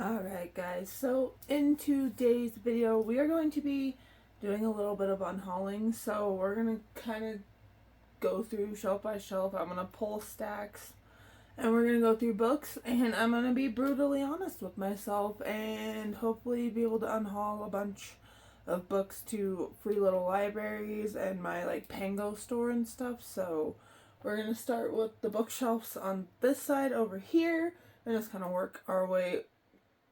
Alright guys, so in today's video we are going to be doing a little bit of unhauling. So we're going to kind of go through shelf by shelf. I'm going to pull stacks and we're going to go through books, and I'm going to be brutally honest with myself and hopefully be able to unhaul a bunch of books to free little libraries and my Pango store and stuff. So we're going to start with the bookshelves on this side over here and just kind of work our way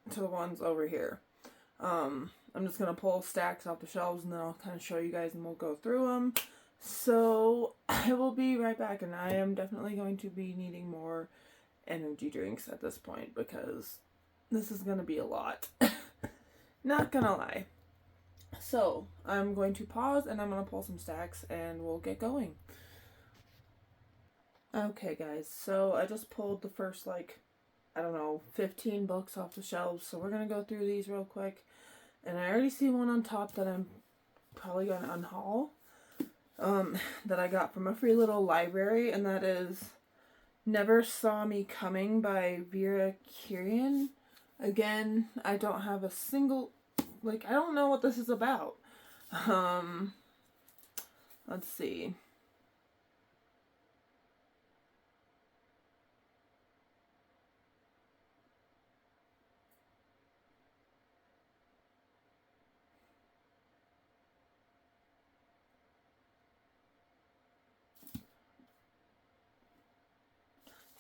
to the ones over here. I'm just going to pull stacks off the shelves and then I'll kind of show you guys and we'll go through them. So I will be right back, and I am definitely going to be needing more energy drinks at this point because this is going to be a lot. Not gonna lie. So I'm going to pause and I'm going to pull some stacks and we'll get going. Okay guys, so I just pulled the first 15 books off the shelves, so we're gonna go through these real quick. And I already see one on top that I'm probably gonna unhaul, that I got from a free little library, and that is Never Saw Me Coming by Vera Kirian. Again, I don't have a single, I don't know what this is about. Let's see.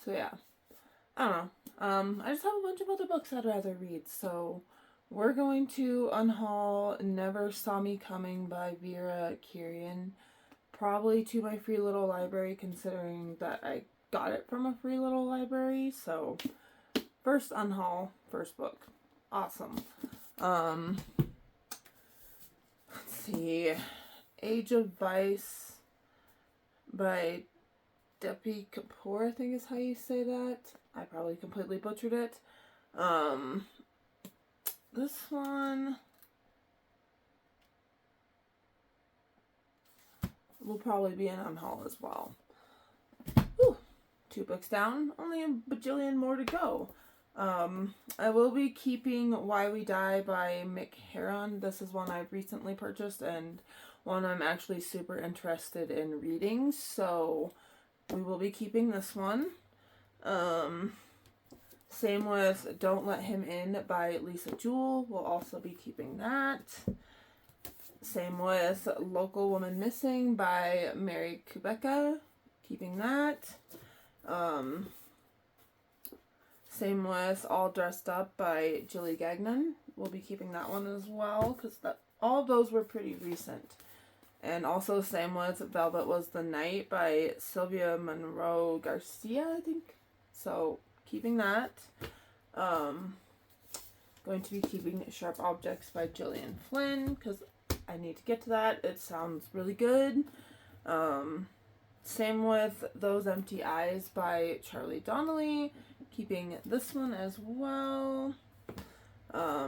So yeah, I don't know. I just have a bunch of other books I'd rather read, so we're going to unhaul Never Saw Me Coming by Vera Kirian, probably to my free little library, considering that I got it from a free little library. So first unhaul, first book. Awesome. Let's see. Age of Vice by Depi Kapoor, I think is how you say that. I probably completely butchered it. This one will probably be an unhaul as well. Whew. 2 books down, only a bajillion more to go. I will be keeping Why We Die by Mick Herron. This is one I've recently purchased and one I'm actually super interested in reading, so we will be keeping this one. Same with Don't Let Him In by Lisa Jewell. We'll also be keeping that. Same with Local Woman Missing by Mary Kubeka. Keeping that. Same with All Dressed Up by Jilly Gagnon. We'll be keeping that one as well because all of those were pretty recent. And also same with Velvet Was the Night by Sylvia Monroe Garcia, I think. So keeping that. Going to be keeping Sharp Objects by Gillian Flynn because I need to get to that. It sounds really good. Same with Those Empty Eyes by Charlie Donnelly. Keeping this one as well. I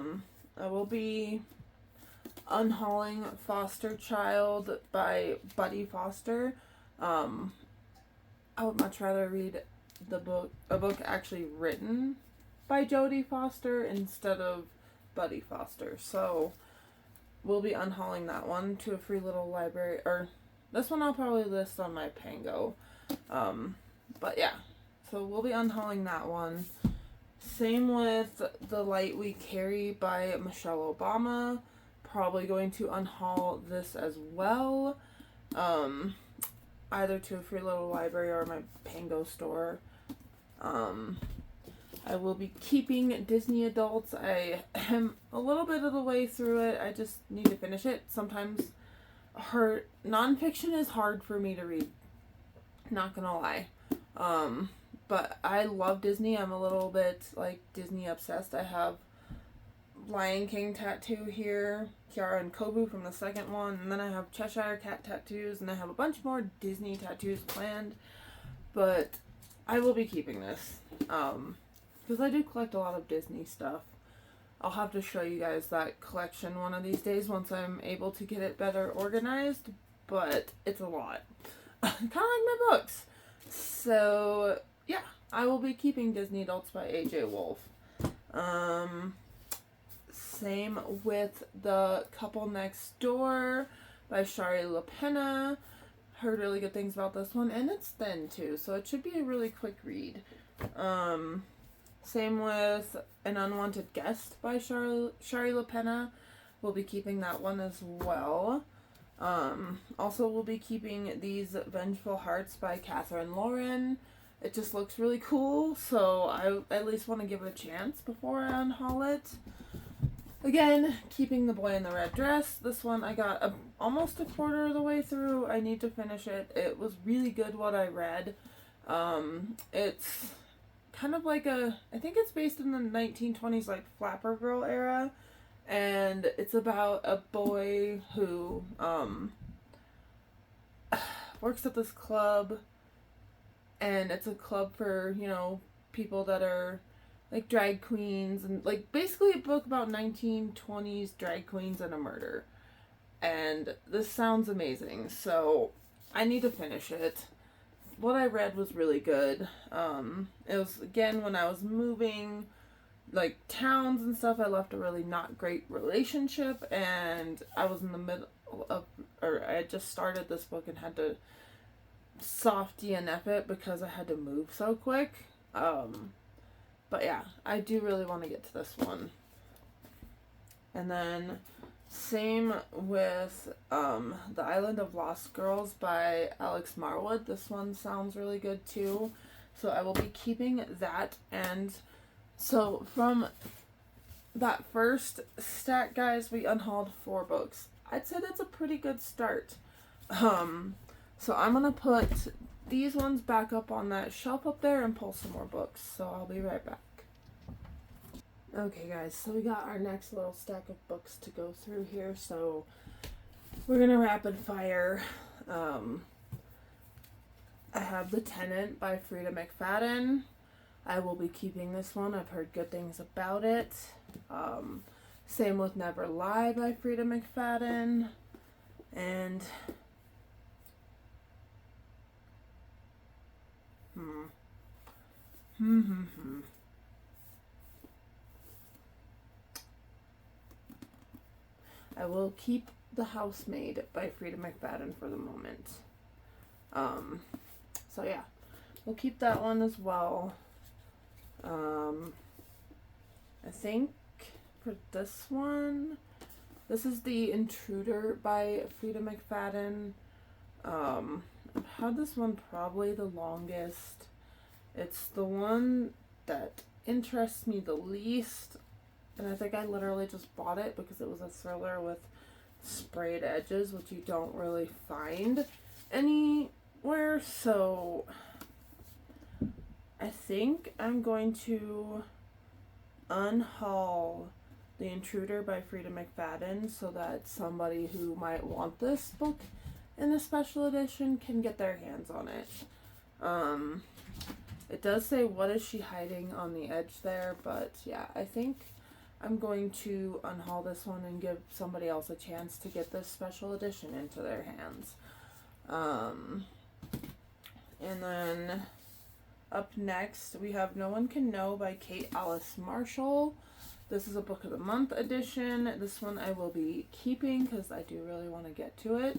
will be unhauling Foster Child by Buddy Foster. I would much rather read a book actually written by Jodie Foster instead of Buddy Foster. So we'll be unhauling that one to a free little library, or this one I'll probably list on my Pango. But yeah, so we'll be unhauling that one. Same with The Light We Carry by Michelle Obama. Probably going to unhaul this as well, either to a free little library or my Pango store. I will be keeping Disney Adults. I am a little bit of the way through it. I just need to finish it. Sometimes nonfiction is hard for me to read, not gonna lie. But I love Disney. I'm a little bit Disney obsessed. I have Lion King tattoo here, Kiara and Kobu from the second one, and then I have Cheshire Cat tattoos, and I have a bunch more Disney tattoos planned, but I will be keeping this, because I do collect a lot of Disney stuff. I'll have to show you guys that collection one of these days once I'm able to get it better organized, but it's a lot. Kind of like my books. So, yeah, I will be keeping Disney Adults by A.J. Wolf. Same with The Couple Next Door by Shari LaPena. Heard really good things about this one, and it's thin too, so it should be a really quick read. Same with An Unwanted Guest by Shari LaPena. We'll be keeping that one as well. Also, we'll be keeping These Vengeful Hearts by Catherine Lauren. It just looks really cool, so I at least want to give it a chance before I unhaul it. Again, keeping The Boy in the Red Dress. This one I got almost a quarter of the way through. I need to finish it. It was really good what I read. It's kind of like I think it's based in the 1920s, like Flapper Girl era. And it's about a boy who works at this club. And it's a club for, people that are like drag queens, and like basically a book about 1920s drag queens and a murder. And this sounds amazing, so I need to finish it. What I read was really good. It was, again, when I was moving like towns and stuff, I left a really not great relationship, and I was in the middle of, or I had just started this book and had to soft DNF it because I had to move so quick. But yeah, I do really want to get to this one. And then same with The Island of Lost Girls by Alex Marwood. This one sounds really good too. So I will be keeping that. And so from that first stack, guys, we unhauled 4 books. I'd say that's a pretty good start. So I'm going to put these ones back up on that shelf up there and pull some more books. So I'll be right back. Okay, guys, so we got our next little stack of books to go through here. So we're going to rapid fire. I have The Tenant by Frida McFadden. I will be keeping this one. I've heard good things about it. Same with Never Lie by Frida McFadden. And I will keep The Housemaid by Frida McFadden for the moment. So yeah, we'll keep that one as well. I think for this one, this is The Intruder by Frida McFadden. I've had this one probably the longest. It's the one that interests me the least, and I think I literally just bought it because it was a thriller with sprayed edges, which you don't really find anywhere. So I think I'm going to unhaul The Intruder by Frida McFadden so that somebody who might want this book in a special edition can get their hands on it. It does say "What is she hiding" on the edge there, but yeah, I think I'm going to unhaul this one and give somebody else a chance to get this special edition into their hands. And then up next we have No One Can Know by Kate Alice Marshall. This is a Book of the Month edition. This one I will be keeping because I do really want to get to it.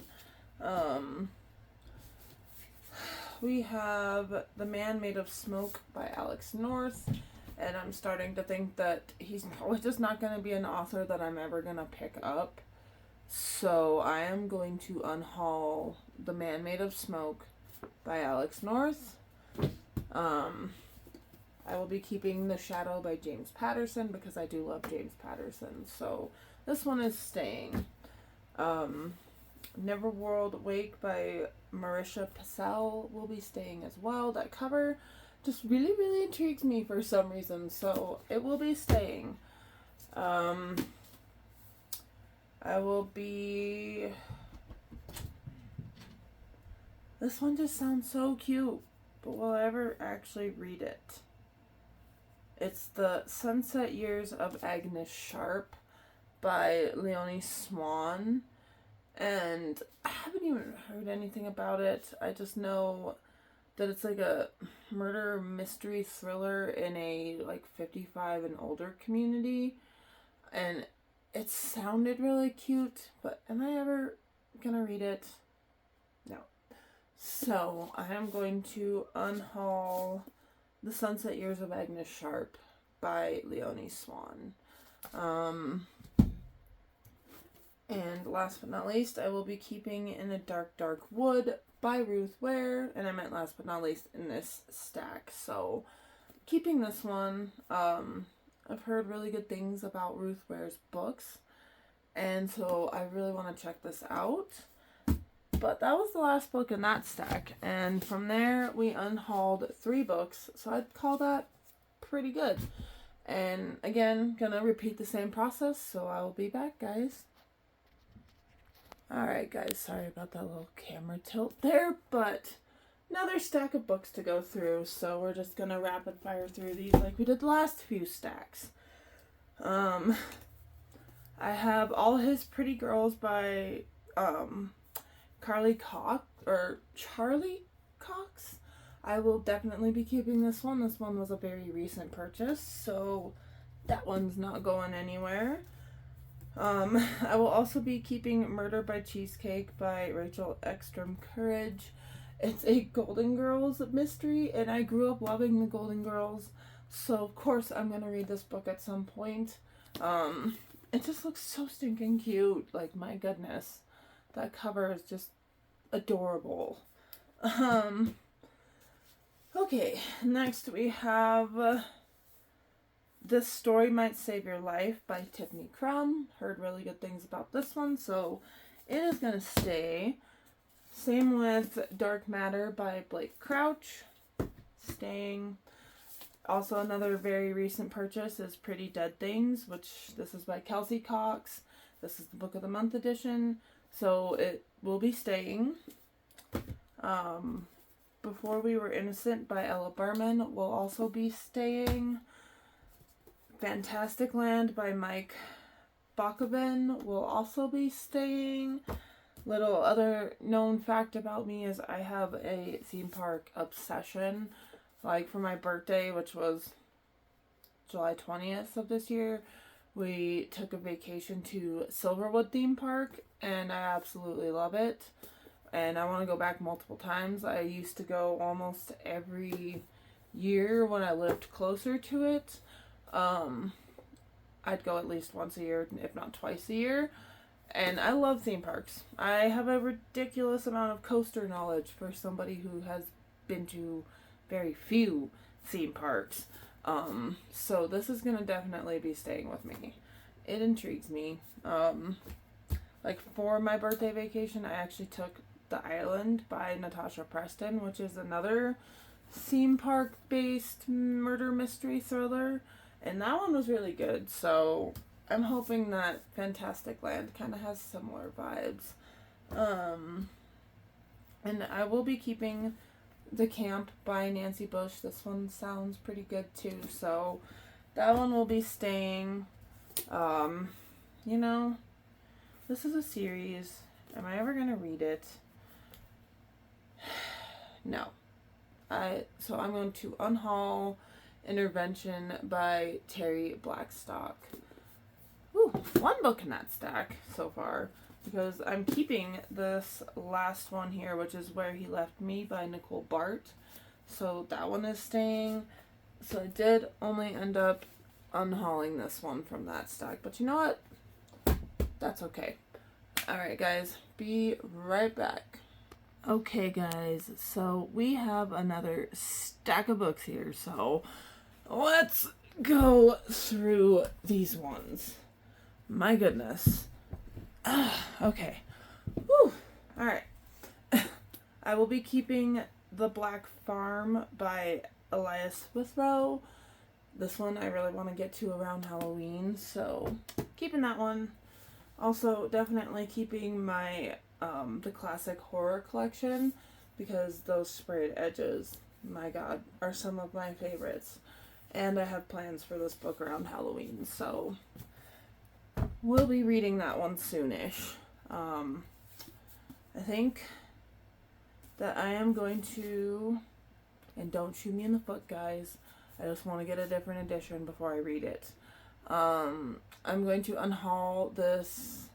We have The Man Made of Smoke by Alex North, and I'm starting to think that he's probably just not going to be an author that I'm ever going to pick up. So I am going to unhaul The Man Made of Smoke by Alex North. I will be keeping The Shadow by James Patterson because I do love James Patterson. So this one is staying. Neverworld Wake by Marisha Pessel will be staying as well. That cover just really, really intrigues me for some reason, so it will be staying. I will be... This one just sounds so cute, but will I ever actually read it? It's The Sunset Years of Agnes Sharp by Leonie Swan. And I haven't even heard anything about it. I just know that it's like a murder mystery thriller in a like 55 and older community, and it sounded really cute, but am I ever gonna read it? No. So I am going to unhaul The Sunset Years of Agnes Sharp by Leonie Swan. And last but not least, I will be keeping In a Dark, Dark Wood by Ruth Ware. And I meant last but not least in this stack. So, keeping this one. I've heard really good things about Ruth Ware's books. And so I really want to check this out. But that was the last book in that stack. And from there, we unhauled 3 books. So I'd call that pretty good. And again, gonna repeat the same process. So I will be back, guys. Alright guys, sorry about that little camera tilt there, but another stack of books to go through, so we're just gonna rapid fire through these like we did the last few stacks. I have All His Pretty Girls by Charlie Cox. I will definitely be keeping this one. This one was a very recent purchase, so that one's not going anywhere. I will also be keeping Murder by Cheesecake by Rachel Ekstrom Courage. It's a Golden Girls mystery, and I grew up loving the Golden Girls, so of course I'm gonna read this book at some point. It just looks so stinking cute. Like, my goodness, that cover is just adorable. Okay, next we have This Story Might Save Your Life by Tiffany Crum. Heard really good things about this one, so it is going to stay. Same with Dark Matter by Blake Crouch. Staying. Also another very recent purchase is Pretty Dead Things, which this is by Kelsey Cox. This is the Book of the Month edition, so it will be staying. Before We Were Innocent by Ella Berman will also be staying. Fantastic Land by Mike Bakoven will also be staying. Little other known fact about me is I have a theme park obsession. Like, for my birthday, which was July 20th of this year, we took a vacation to Silverwood theme park, and I absolutely love it. And I want to go back multiple times. I used to go almost every year when I lived closer to it. I'd go at least once a year, if not twice a year. And I love theme parks. I have a ridiculous amount of coaster knowledge for somebody who has been to very few theme parks. So this is gonna definitely be staying with me. It intrigues me. Like, for my birthday vacation, I actually took The Island by Natasha Preston, which is another theme park based murder mystery thriller. And that one was really good, so I'm hoping that Fantastic Land kind of has similar vibes. And I will be keeping The Camp by Nancy Bush. This one sounds pretty good too, so that one will be staying. You know, this is a series. Am I ever gonna read it? No. So I'm going to unhaul Intervention by Terry Blackstock. Ooh, 1 book in that stack so far, because I'm keeping this last one here, which is Where He Left Me by Nicole Bart. So that one is staying. So I did only end up unhauling this one from that stack, but you know what? That's okay. Alright guys, be right back. Okay guys, so we have another stack of books here, so let's go through these ones. My goodness. Okay. Whew. Alright. I will be keeping The Black Farm by Elias Withrow. This one I really want to get to around Halloween, so keeping that one. Also, definitely keeping my the classic horror collection, because those sprayed edges, my god, are some of my favorites. And I have plans for this book around Halloween, so we'll be reading that one soonish. I think that I am going to And don't shoot me in the foot, guys. I just want to get a different edition before I read it. I'm going to unhaul this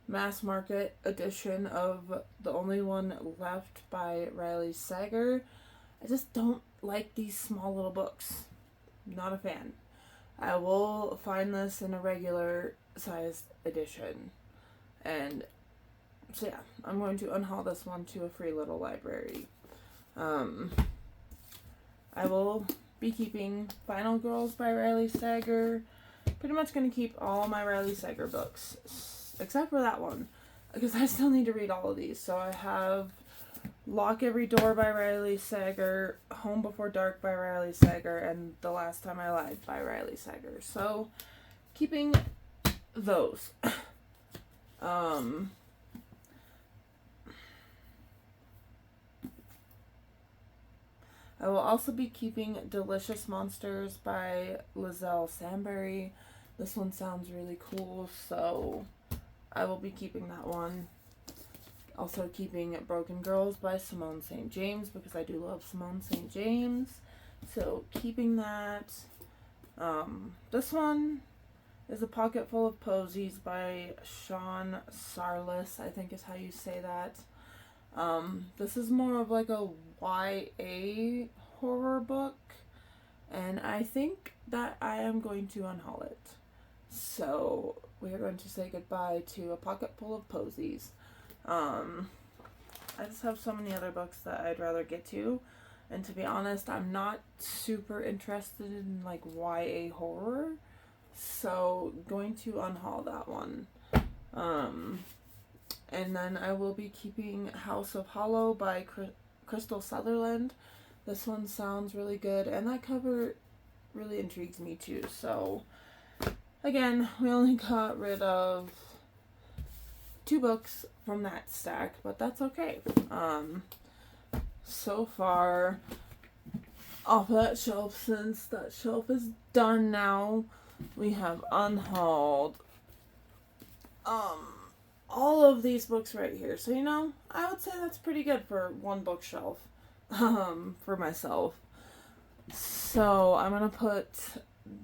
mass market edition of The Only One Left by Riley Sager. I just don't like these small little books. Not a fan. I will find this in a regular sized edition. And so yeah, I'm going to unhaul this one to a free little library. I will be keeping Final Girls by Riley Sager. Pretty much going to keep all my Riley Sager books, except for that one, because I still need to read all of these. So I have Lock Every Door by Riley Sager, Home Before Dark by Riley Sager, and The Last Time I Lied by Riley Sager. So, keeping those. I will also be keeping Delicious Monsters by Lizelle Sambury. This one sounds really cool, so I will be keeping that one. Also keeping Broken Girls by Simone St. James, because I do love Simone St. James. So keeping that. This one is A Pocket Full of Posies by Sean Sarlis, I think is how you say that. This is more of like a YA horror book, and I think that I am going to unhaul it. So we are going to say goodbye to A Pocket Full of Posies. I just have so many other books that I'd rather get to, and to be honest, I'm not super interested in like YA horror, so going to unhaul that one. And then I will be keeping House of Hollow by Crystal Sutherland. This one sounds really good, and that cover really intrigues me too. So, again, we only got rid of 2 books from that stack, but that's okay. So far, off of that shelf, since that shelf is done now, we have unhauled all of these books right here. So, you know, I would say that's pretty good for one bookshelf, for myself. So, I'm going to put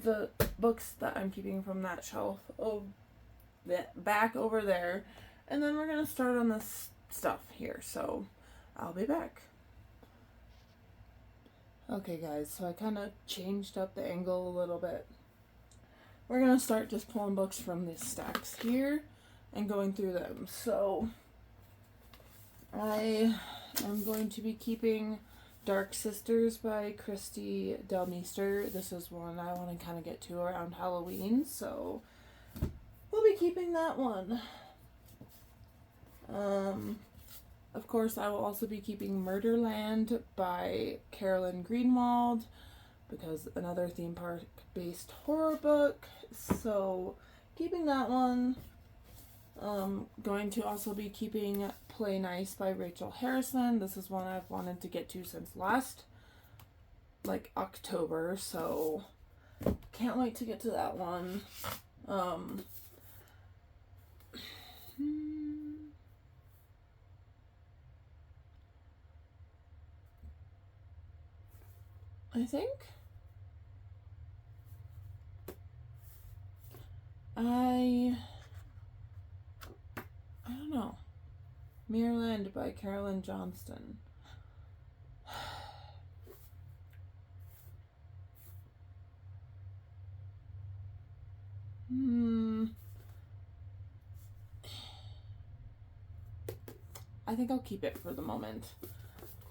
the books that I'm keeping from that shelf back over there. And then we're going to start on this stuff here. So, I'll be back. Okay, guys, so I kind of changed up the angle a little bit. We're going to start just pulling books from these stacks here and going through them. So I am going to be keeping Dark Sisters by Christy Delmeester. This is one I want to kind of get to around Halloween, so we'll be keeping that one. Of course, I will also be keeping Murderland by Carolyn Greenwald, because another theme park based horror book, so keeping that one. Going to also be keeping Play Nice by Rachel Harrison. This is one I've wanted to get to since last, like, October, so can't wait to get to that one. I think I don't know. Mirrorland by Carolyn Johnston. I think I'll keep it for the moment.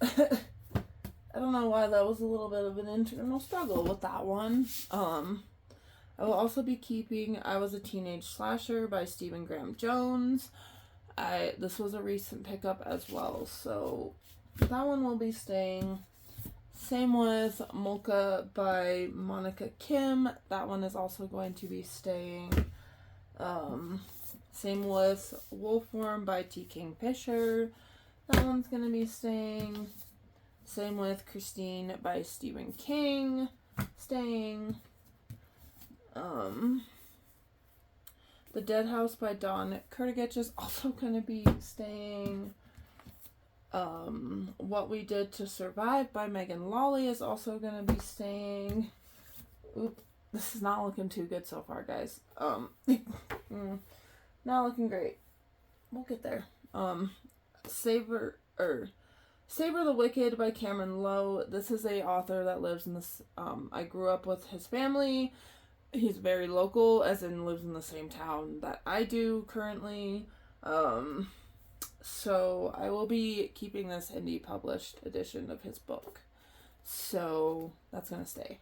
I don't know why that was a little bit of an internal struggle with that one. I will also be keeping I Was a Teenage Slasher by Stephen Graham Jones. This was a recent pickup as well, so that one will be staying. Same with Molka by Monica Kim. That one is also going to be staying. Same with Wolfworm by T. King Fisher. That one's going to be staying. Same with Christine by Stephen King. Staying. The Dead House by Dawn Kurtagich is also going to be staying. What We Did to Survive by Megan Lawley is also going to be staying. Oop, this is not looking too good so far, guys. Not looking great. We'll get there. Savor the Wicked by Cameron Lowe. This is a author that lives in this, I grew up with his family. He's very local, as in lives in the same town that I do currently. So I will be keeping this indie published edition of his book. So that's gonna stay.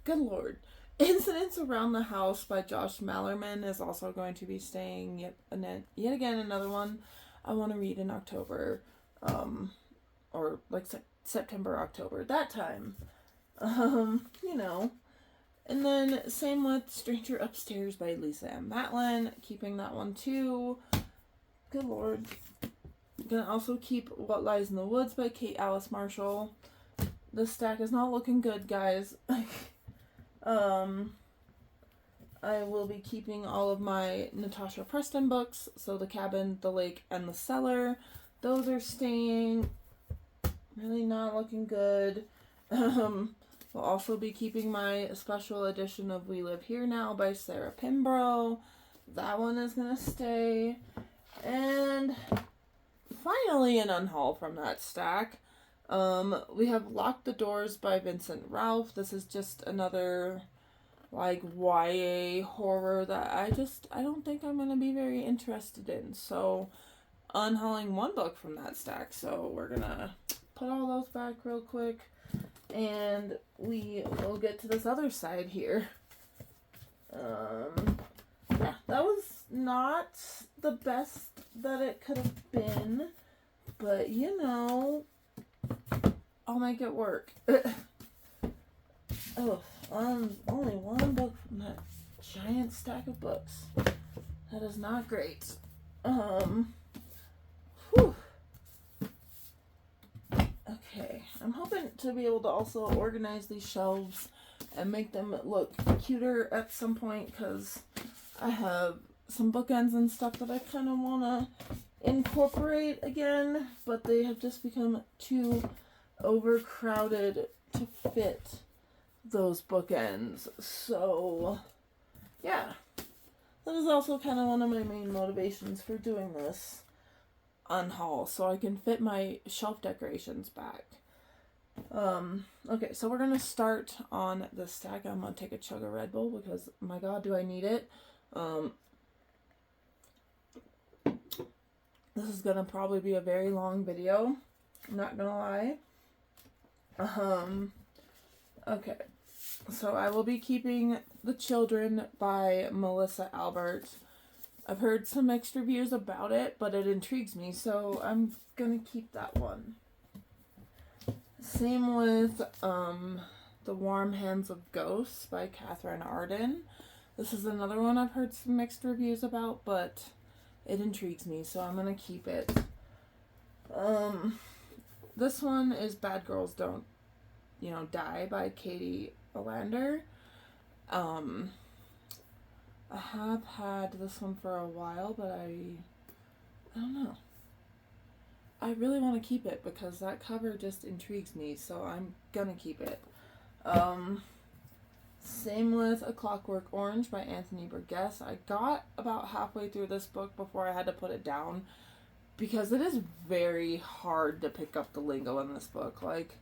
Good Lord. Incidents Around the House by Josh Mallerman is also going to be staying. Yet again, another one I want to read in October, or like September, October, that time. You know. And then same with Stranger Upstairs by Lisa M. Matlin, keeping that one too. Good Lord. Gonna also keep What Lies in the Woods by Kate Alice Marshall. This stack is not looking good, guys. I will be keeping all of my Natasha Preston books, so The Cabin, The Lake, and The Cellar. Those are staying. Really not looking good. We'll also be keeping my special edition of We Live Here Now by Sarah Pimbrough. That one is going to stay. And finally an unhaul from that stack. We have Lock the Doors by Vincent Ralph. This is just another like YA horror that I don't think I'm going to be very interested in. So unhauling one book from that stack. So we're going to put all those back real quick. And we will get to this other side here. Yeah, that was not the best that it could have been. But, you know, I'll make it work. Oh, only one book from that giant stack of books. That is not great. Whew. Okay, I'm hoping to be able to also organize these shelves and make them look cuter at some point, because I have some bookends and stuff that I kind of want to incorporate again, but they have just become too overcrowded to fit those bookends. So yeah, that is also kind of one of my main motivations for doing this unhaul, so I can fit my shelf decorations back. Okay, so we're gonna start on the stack. I'm gonna take a chug of Red Bull because my god, do I need it. This is gonna probably be a very long video, I'm not gonna lie. Okay, so I will be keeping The Children by Melissa Albert. I've heard some mixed reviews about it, but it intrigues me, so I'm gonna keep that one. Same with The Warm Hands of Ghosts by Catherine Arden. This is another one I've heard some mixed reviews about, but it intrigues me, so I'm gonna keep it. This one is Bad Girls Don't, Die by Katie Olander. I have had this one for a while, but I don't know. I really want to keep it because that cover just intrigues me, so I'm gonna keep it. Same with A Clockwork Orange by Anthony Burgess. I got about halfway through this book before I had to put it down because it is very hard to pick up the lingo in this book. Like,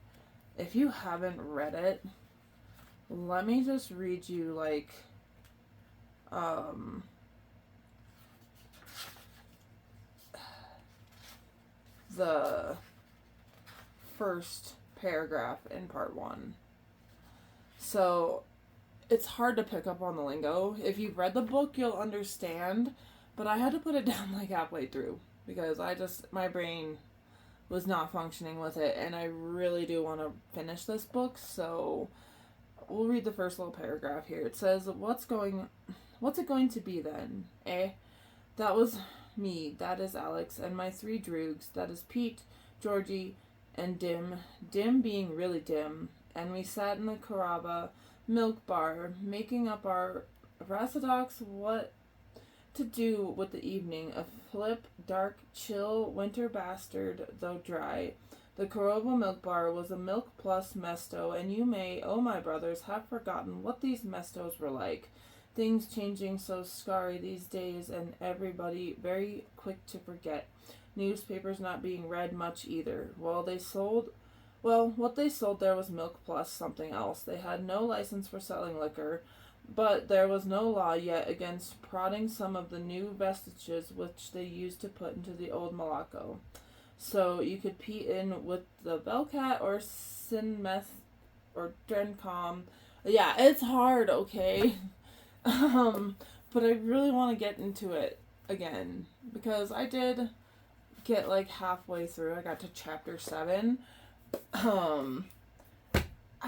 if you haven't read it, let me just read you, like, the first paragraph in part 1. So it's hard to pick up on the lingo. If you've read the book, you'll understand, but I had to put it down like halfway through because my brain was not functioning with it, and I really do want to finish this book. So we'll read the first little paragraph here. It says, What's it going to be then? That was me, that is Alex, and my 3 droogs, that is Pete, Georgie, and Dim. Dim being really dim. And we sat in the Carrabba milk bar, making up our Rasadox to do with the evening, a flip, dark, chill, winter bastard, though dry. The Coroba Milk Bar was a milk plus mesto, and you may, oh my brothers, have forgotten what these mestos were like. Things changing so scary these days, and everybody very quick to forget. Newspapers not being read much either. What they sold there was milk plus something else. They had no license for selling liquor, but there was no law yet against prodding some of the new vestiges which they used to put into the old Malacco. So you could pee in with the Velcat or Sinmeth or Drencom. Yeah, it's hard, okay? But I really want to get into it again, because I did get like halfway through. I got to chapter 7. I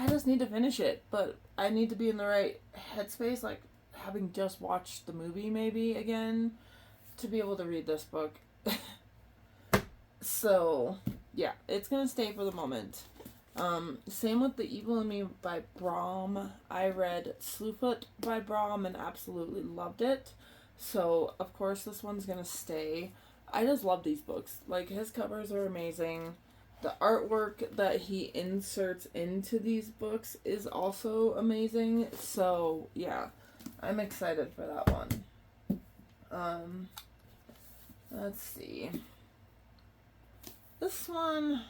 just need to finish it, but I need to be in the right headspace, like having just watched the movie maybe again, to be able to read this book. So, yeah, it's gonna stay for the moment. Same with The Evil in Me by Brahm. I read Slewfoot by Brahm and absolutely loved it. So, of course, this one's gonna stay. I just love these books. Like, his covers are amazing. The artwork that he inserts into these books is also amazing. So, yeah, I'm excited for that one. Let's see. This one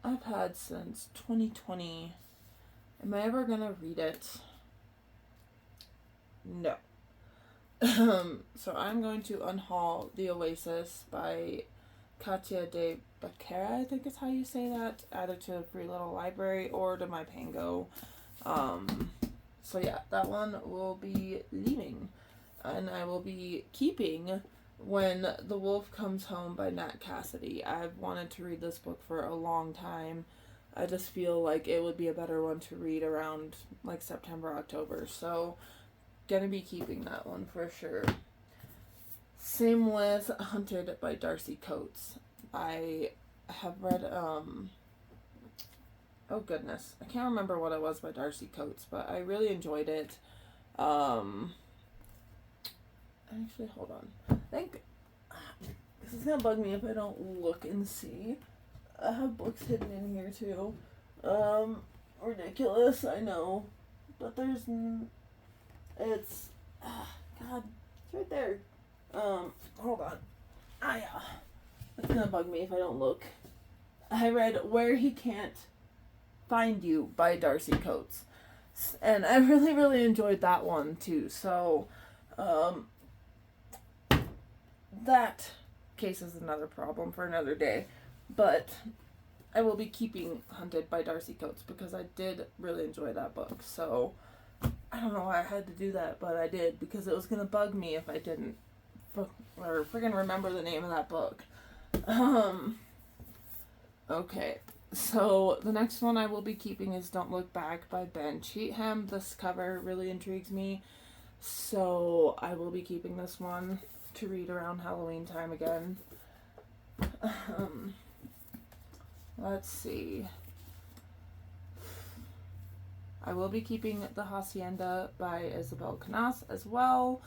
I've had since 2020. Am I ever gonna read it? No. So I'm going to unhaul The Oasis by Katya de Becerra, I think is how you say that. Add it to a free little library or to my Pango. So yeah, that one will be leaving. And I will be keeping When the Wolf Comes Home by Nat Cassidy. I've wanted to read this book for a long time. I just feel like it would be a better one to read around like September, October. So, gonna be keeping that one for sure. Same with Hunted by Darcy Coates. I have read, oh goodness, I can't remember what it was by Darcy Coates, but I really enjoyed it. Actually, hold on. I think this is gonna bug me if I don't look and see. I have books hidden in here too. Ridiculous, I know, but there's it's God, it's right there. Hold on. Yeah, it's gonna bug me if I don't look. I read Where He Can't Find You by Darcy Coates, and I really, really enjoyed that one too. So, that case is another problem for another day, but I will be keeping Hunted by Darcy Coates because I did really enjoy that book. So I don't know why I had to do that, but I did, because it was gonna bug me if I didn't or freaking remember the name of that book. Okay, so the next one I will be keeping is Don't Look Back by Ben Cheatham. This cover really intrigues me, so I will be keeping this one to read around Halloween time again. Let's see. I will be keeping The Hacienda by Isabel Canas as well.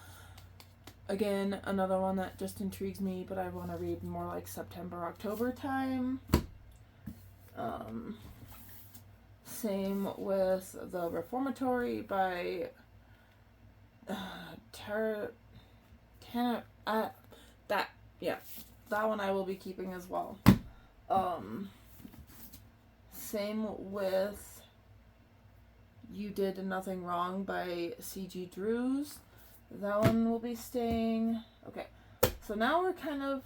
Again, another one that just intrigues me, but I want to read more like September, October time. Same with The Reformatory by that one I will be keeping as well. Same with You Did Nothing Wrong by C.G. Drews. That one will be staying. Okay, so now we're kind of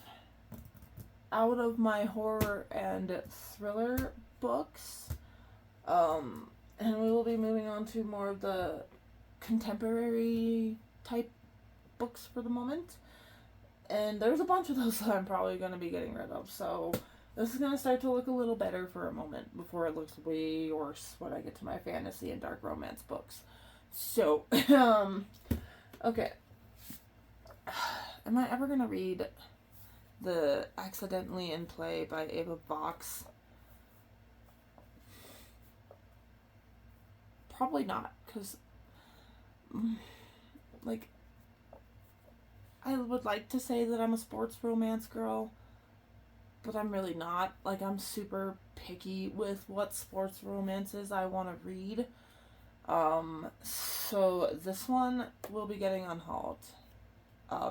out of my horror and thriller books. And we will be moving on to more of the contemporary type books for the moment. And there's a bunch of those that I'm probably going to be getting rid of. So this is going to start to look a little better for a moment before it looks way worse when I get to my fantasy and dark romance books. So, okay. Am I ever going to read The Accidentally in Play by Ava Vox? Probably not, because, like, I would like to say that I'm a sports romance girl, but I'm really not. Like, I'm super picky with what sports romances I want to read. So this one will be getting unhauled.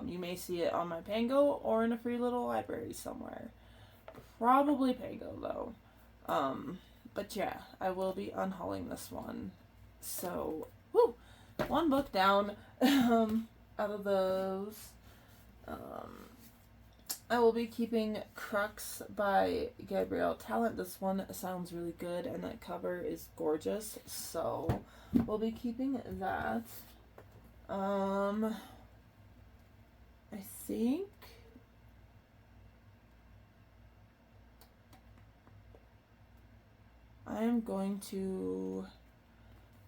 You may see it on my Pango or in a free little library somewhere. Probably Pango though. But yeah, I will be unhauling this one. So, woo! One book down. Out of those. I will be keeping Crux by Gabrielle Talent. This one sounds really good and that cover is gorgeous. So, we'll be keeping that. I think I am going to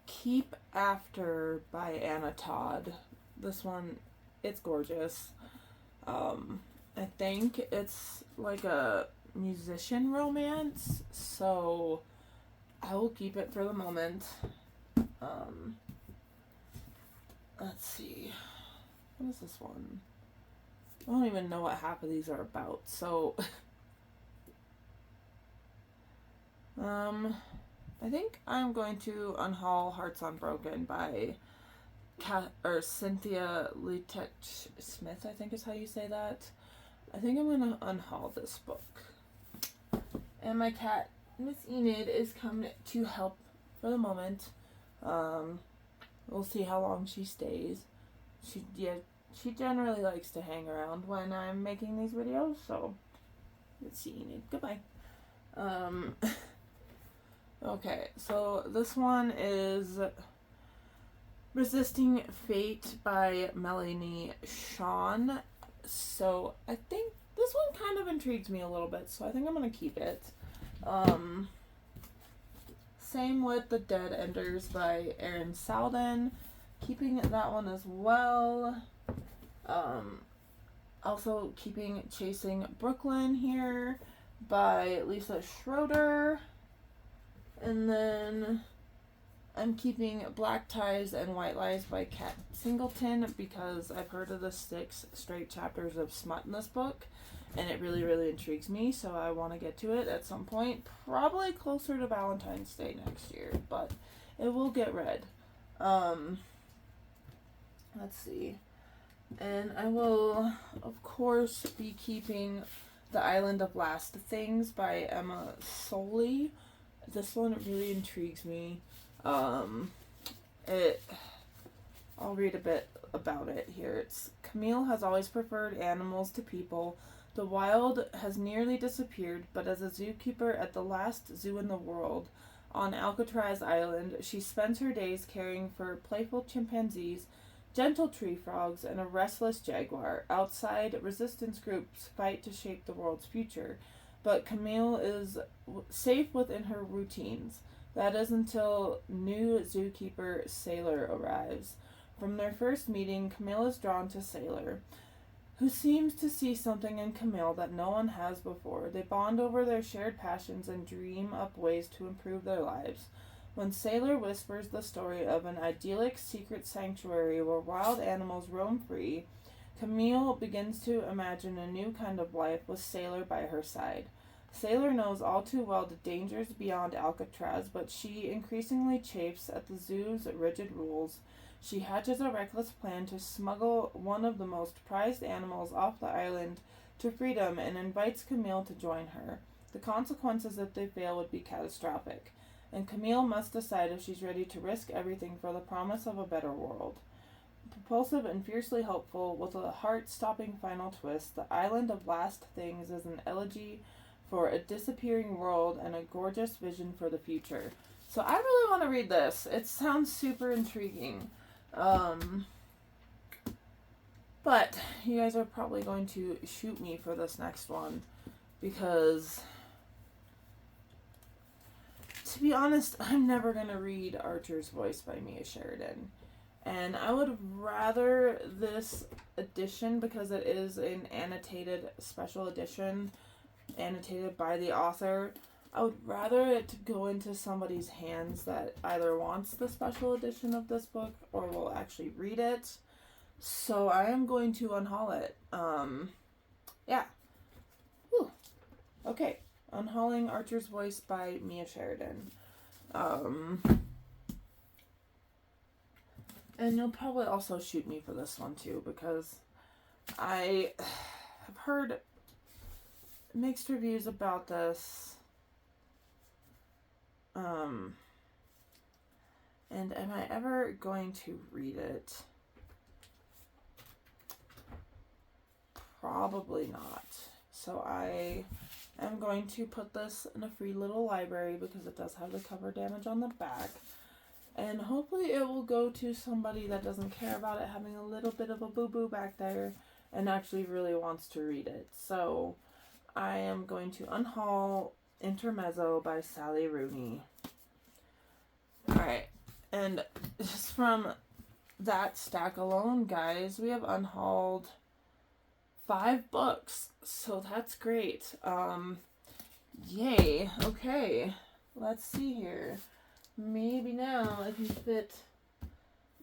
keep After by Anna Todd. This one, it's gorgeous. I think it's like a musician romance, so I will keep it for the moment. Let's see. What is this one? I don't even know what half of these are about, so I think I'm going to unhaul Hearts Unbroken by Cynthia Leitech Smith, I think is how you say that. I think I'm gonna unhaul this book. And my cat, Miss Enid, is coming to help for the moment. We'll see how long she stays. She generally likes to hang around when I'm making these videos, so let's see, Enid. Goodbye. Okay, so this one is Resisting Fate by Melanie Shawn. So I think this one kind of intrigues me a little bit, so I think I'm gonna keep it. Same with The Dead Enders by Erin Salden. Keeping that one as well. Also keeping Chasing Brooklyn here by Lisa Schroeder. And then I'm keeping Black Ties and White Lies by Kat Singleton because I've heard of the 6 straight chapters of smut in this book and it really, really intrigues me, so I want to get to it at some point, probably closer to Valentine's Day next year, but it will get read. Let's see. And I will, of course, be keeping The Island of Last Things by Emma Soley. This one really intrigues me. I'll read a bit about it here. It's Camille has always preferred animals to people. The wild has nearly disappeared, but as a zookeeper at the last zoo in the world, on Alcatraz Island, she spends her days caring for playful chimpanzees, gentle tree frogs, and a restless jaguar. Outside, resistance groups fight to shape the world's future, but Camille is safe within her routines. That is until new zookeeper Sailor arrives. From their first meeting, Camille is drawn to Sailor, who seems to see something in Camille that no one has before. They bond over their shared passions and dream up ways to improve their lives. When Sailor whispers the story of an idyllic secret sanctuary where wild animals roam free, Camille begins to imagine a new kind of life with Sailor by her side. Sailor knows all too well the dangers beyond Alcatraz, but she increasingly chafes at the zoo's rigid rules. She hatches a reckless plan to smuggle one of the most prized animals off the island to freedom and invites Camille to join her. The consequences if they fail would be catastrophic, and Camille must decide if she's ready to risk everything for the promise of a better world. Propulsive and fiercely hopeful, with a heart-stopping final twist, The Island of Last Things is an elegy for a disappearing world and a gorgeous vision for the future. So I really want to read this. It sounds super intriguing. But you guys are probably going to shoot me for this next one because, to be honest, I'm never going to read Archer's Voice by Mia Sheridan. And I would rather this edition, because it is an annotated special edition, annotated by the author, I would rather it go into somebody's hands that either wants the special edition of this book or will actually read it. So I am going to unhaul it. Yeah. Whew. Okay. Unhauling Archer's Voice by Mia Sheridan. And you'll probably also shoot me for this one too, because I have heard mixed reviews about this. And am I ever going to read it? Probably not. So I am going to put this in a free little library because it does have the cover damage on the back. And hopefully it will go to somebody that doesn't care about it having a little bit of a boo-boo back there and actually really wants to read it. So I am going to unhaul Intermezzo by Sally Rooney. Alright, and just from that stack alone, guys, we have unhauled 5 books. So that's great. Yay. Okay. Let's see here. Maybe now I can fit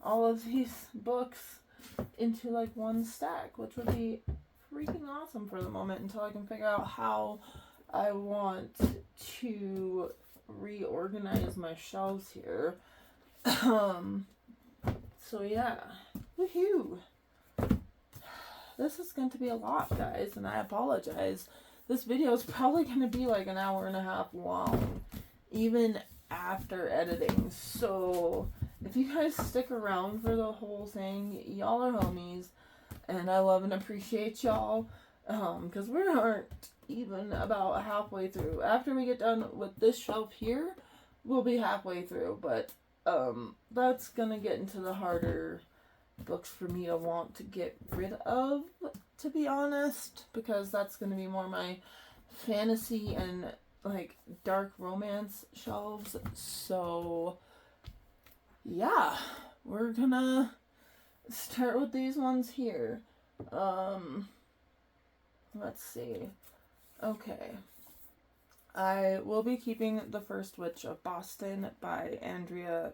all of these books into like one stack, which would be freaking awesome for the moment until I can figure out how I want to reorganize my shelves here. So yeah. Woohoo! This is going to be a lot, guys, and I apologize. This video is probably going to be like an hour and a half long, even after editing. So if you guys stick around for the whole thing, y'all are homies, and I love and appreciate y'all, because we aren't even about halfway through. After we get done with this shelf here, we'll be halfway through, but that's gonna get into the harder books for me to want to get rid of, to be honest, because that's gonna be more my fantasy and like dark romance shelves. So yeah, we're gonna start with these ones here. Let's see. Okay, I will be keeping The First Witch of Boston by Andrea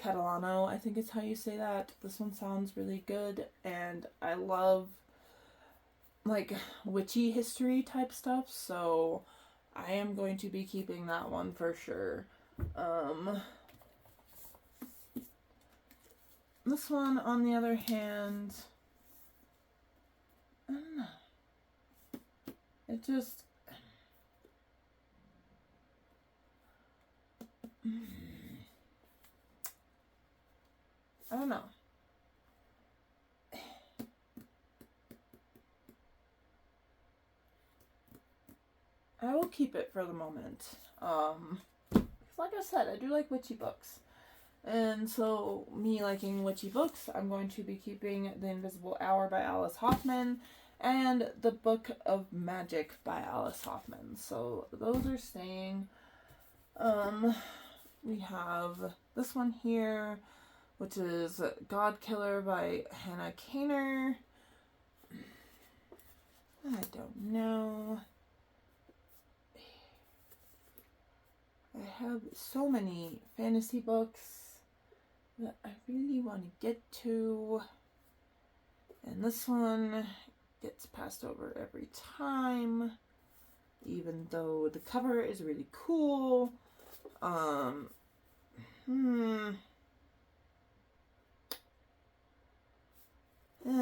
Catalano, I think is how you say that. This one sounds really good, and I love like witchy history type stuff, so I am going to be keeping that one for sure. This one, on the other hand, I don't know. It just... I don't know. I will keep it for the moment. Like I said, I do like witchy books. And so, me liking witchy books, I'm going to be keeping The Invisible Hour by Alice Hoffman and The Book of Magic by Alice Hoffman. So, those are staying. We have this one here, which is God Killer by Hannah Kaner. I don't know. I have so many fantasy books that I really want to get to. And this one gets passed over every time, even though the cover is really cool. I don't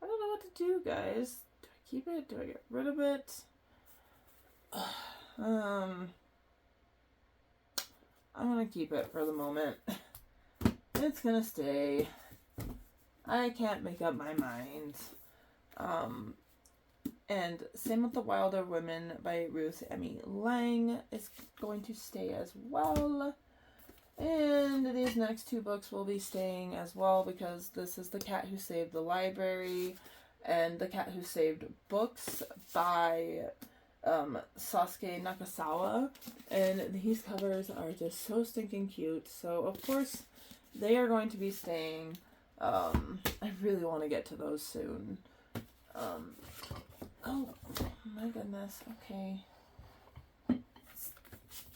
know what to do, guys. Do I keep it? Do I get rid of it? I'm gonna keep it for the moment. It's gonna stay. I can't make up my mind. And same with The Wilder Women by Ruth Emmy Lang is going to stay as well. And these next 2 books will be staying as well, because this is The Cat Who Saved the Library and The Cat Who Saved Books by Sasuke Nakasawa, and these covers are just so stinking cute, so of course they are going to be staying. I really want to get to those soon. Oh my goodness, okay.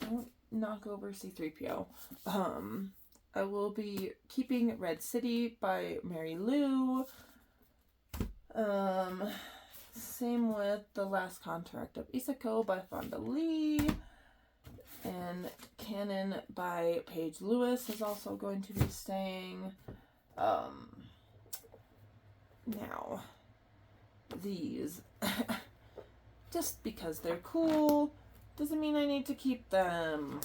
Don't knock over C-3PO. I will be keeping Red City by Mary Lou. Same with The Last Contract of Isako by Fonda Lee. And Canon by Paige Lewis is also going to be staying. Now, these, just because they're cool, doesn't mean I need to keep them.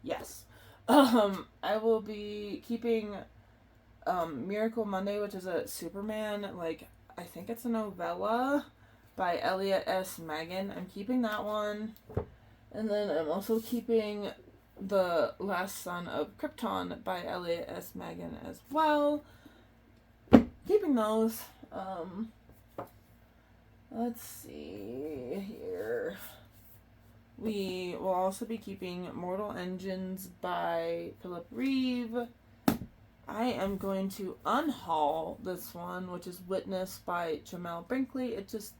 Yes. I will be keeping Miracle Monday, which is a Superman, I think it's a novella by Elliot S. Magan. I'm keeping that one. And then I'm also keeping The Last Son of Krypton by Elliot S. Magan as well. Keeping those. Let's see here. We will also be keeping Mortal Engines by Philip Reeve. I am going to unhaul this one, which is Witness by Jamel Brinkley. It just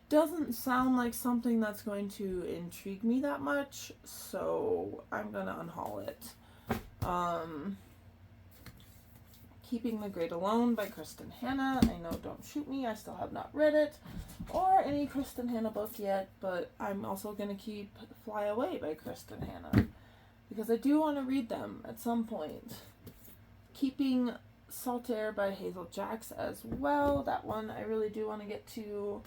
doesn't sound like something that's going to intrigue me that much, so I'm gonna unhaul it. Keeping the Great Alone by Kristen Hanna. I know, don't shoot me, I still have not read it or any Kristen Hanna book yet, but I'm also gonna keep Fly Away by Kristen Hanna because I do want to read them at some point. Keeping Salt Air by Hazel Jacks as well. That one I really do want to get to.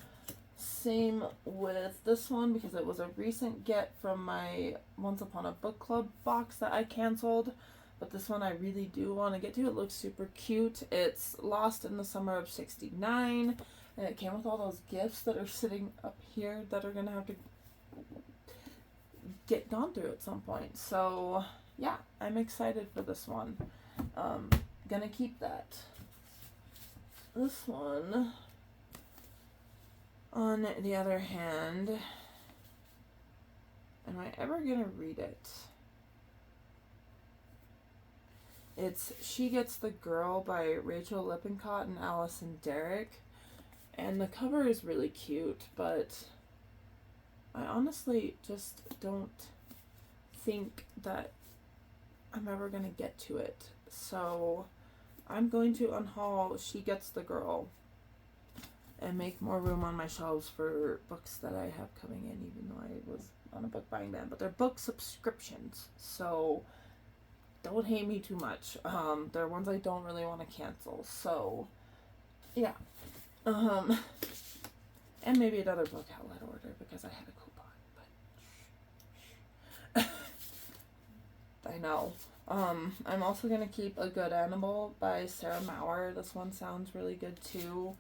Same with this one because it was a recent get from my Once Upon a Book Club box that I canceled. But this one I really do want to get to. It looks super cute. It's Lost in the Summer of '69. And it came with all those gifts that are sitting up here that are going to have to get gone through at some point. So, yeah, I'm excited for this one. Gonna keep that. This one, on the other hand, am I ever gonna read it? It's She Gets the Girl by Rachel Lippincott and Allison Derrick. And the cover is really cute, but I honestly just don't think that I'm ever going to get to it. So I'm going to unhaul She Gets the Girl and make more room on my shelves for books that I have coming in, even though I was on a book buying ban. But they're book subscriptions, so don't hate me too much. They're ones I don't really want to cancel. So, yeah. And maybe another book outlet order because I had a coupon. But I know. I'm also going to keep A Good Animal by Sarah Mauer. This one sounds really good too.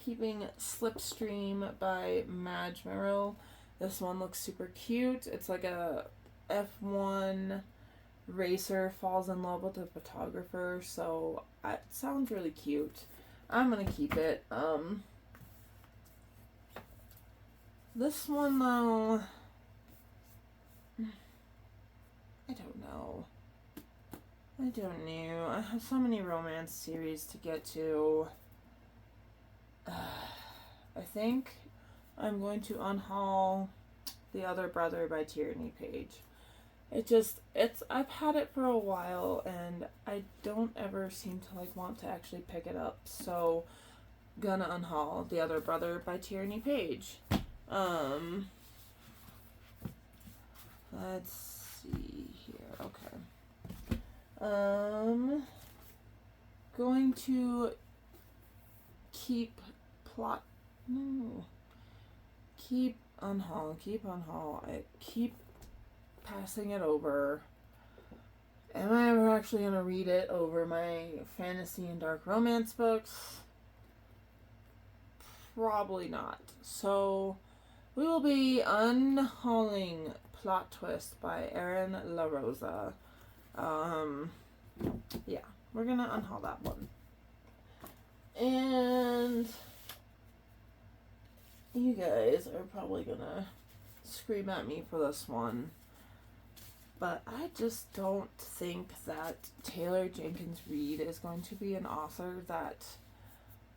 Keeping Slipstream by Madge Merrill. This one looks super cute. It's like a F1 racer falls in love with a photographer, so it sounds really cute. I'm gonna keep it. This one though, I don't know. I have so many romance series to get to. I think I'm going to unhaul The Other Brother by Tierney Page. I've had it for a while and I don't ever seem to want to actually pick it up. So, gonna unhaul The Other Brother by Tierney Page. Let's see here. Okay. Going to keep unhaul. I keep passing it over. Am I ever actually going to read it over my fantasy and dark romance books? Probably not. So, we will be unhauling Plot Twist by Erin LaRosa. Yeah, we're going to unhaul that one. And you guys are probably going to scream at me for this one. But I just don't think that Taylor Jenkins Reid is going to be an author that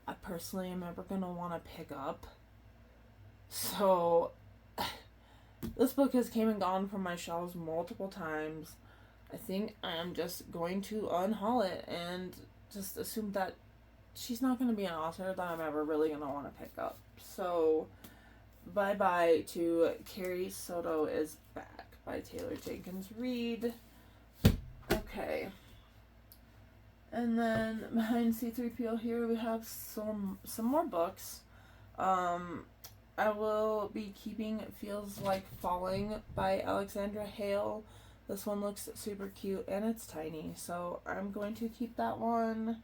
I personally am ever going to want to pick up. So, This book has came and gone from my shelves multiple times. I think I'm just going to unhaul it and just assume that she's not going to be an author that I'm ever really going to want to pick up. So, bye-bye to Carrie Soto is Back by Taylor Jenkins Reid. Okay. And then behind C3PO here we have some more books. I will be keeping Feels Like Falling by Alexandra Hale. This one looks super cute and it's tiny, so I'm going to keep that one.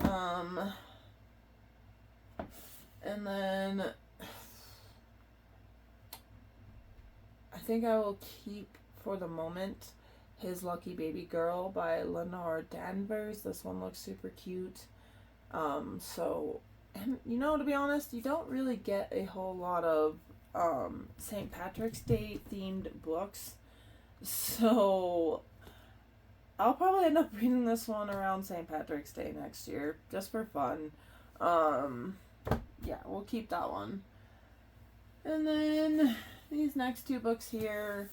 And then I think I will keep for the moment His Lucky Baby Girl by Lenore Danvers. This one looks super cute. And you know, to be honest, you don't really get a whole lot of St. Patrick's Day themed books. So I'll probably end up reading this one around St. Patrick's Day next year, just for fun. Yeah, we'll keep that one. And then these next two books here,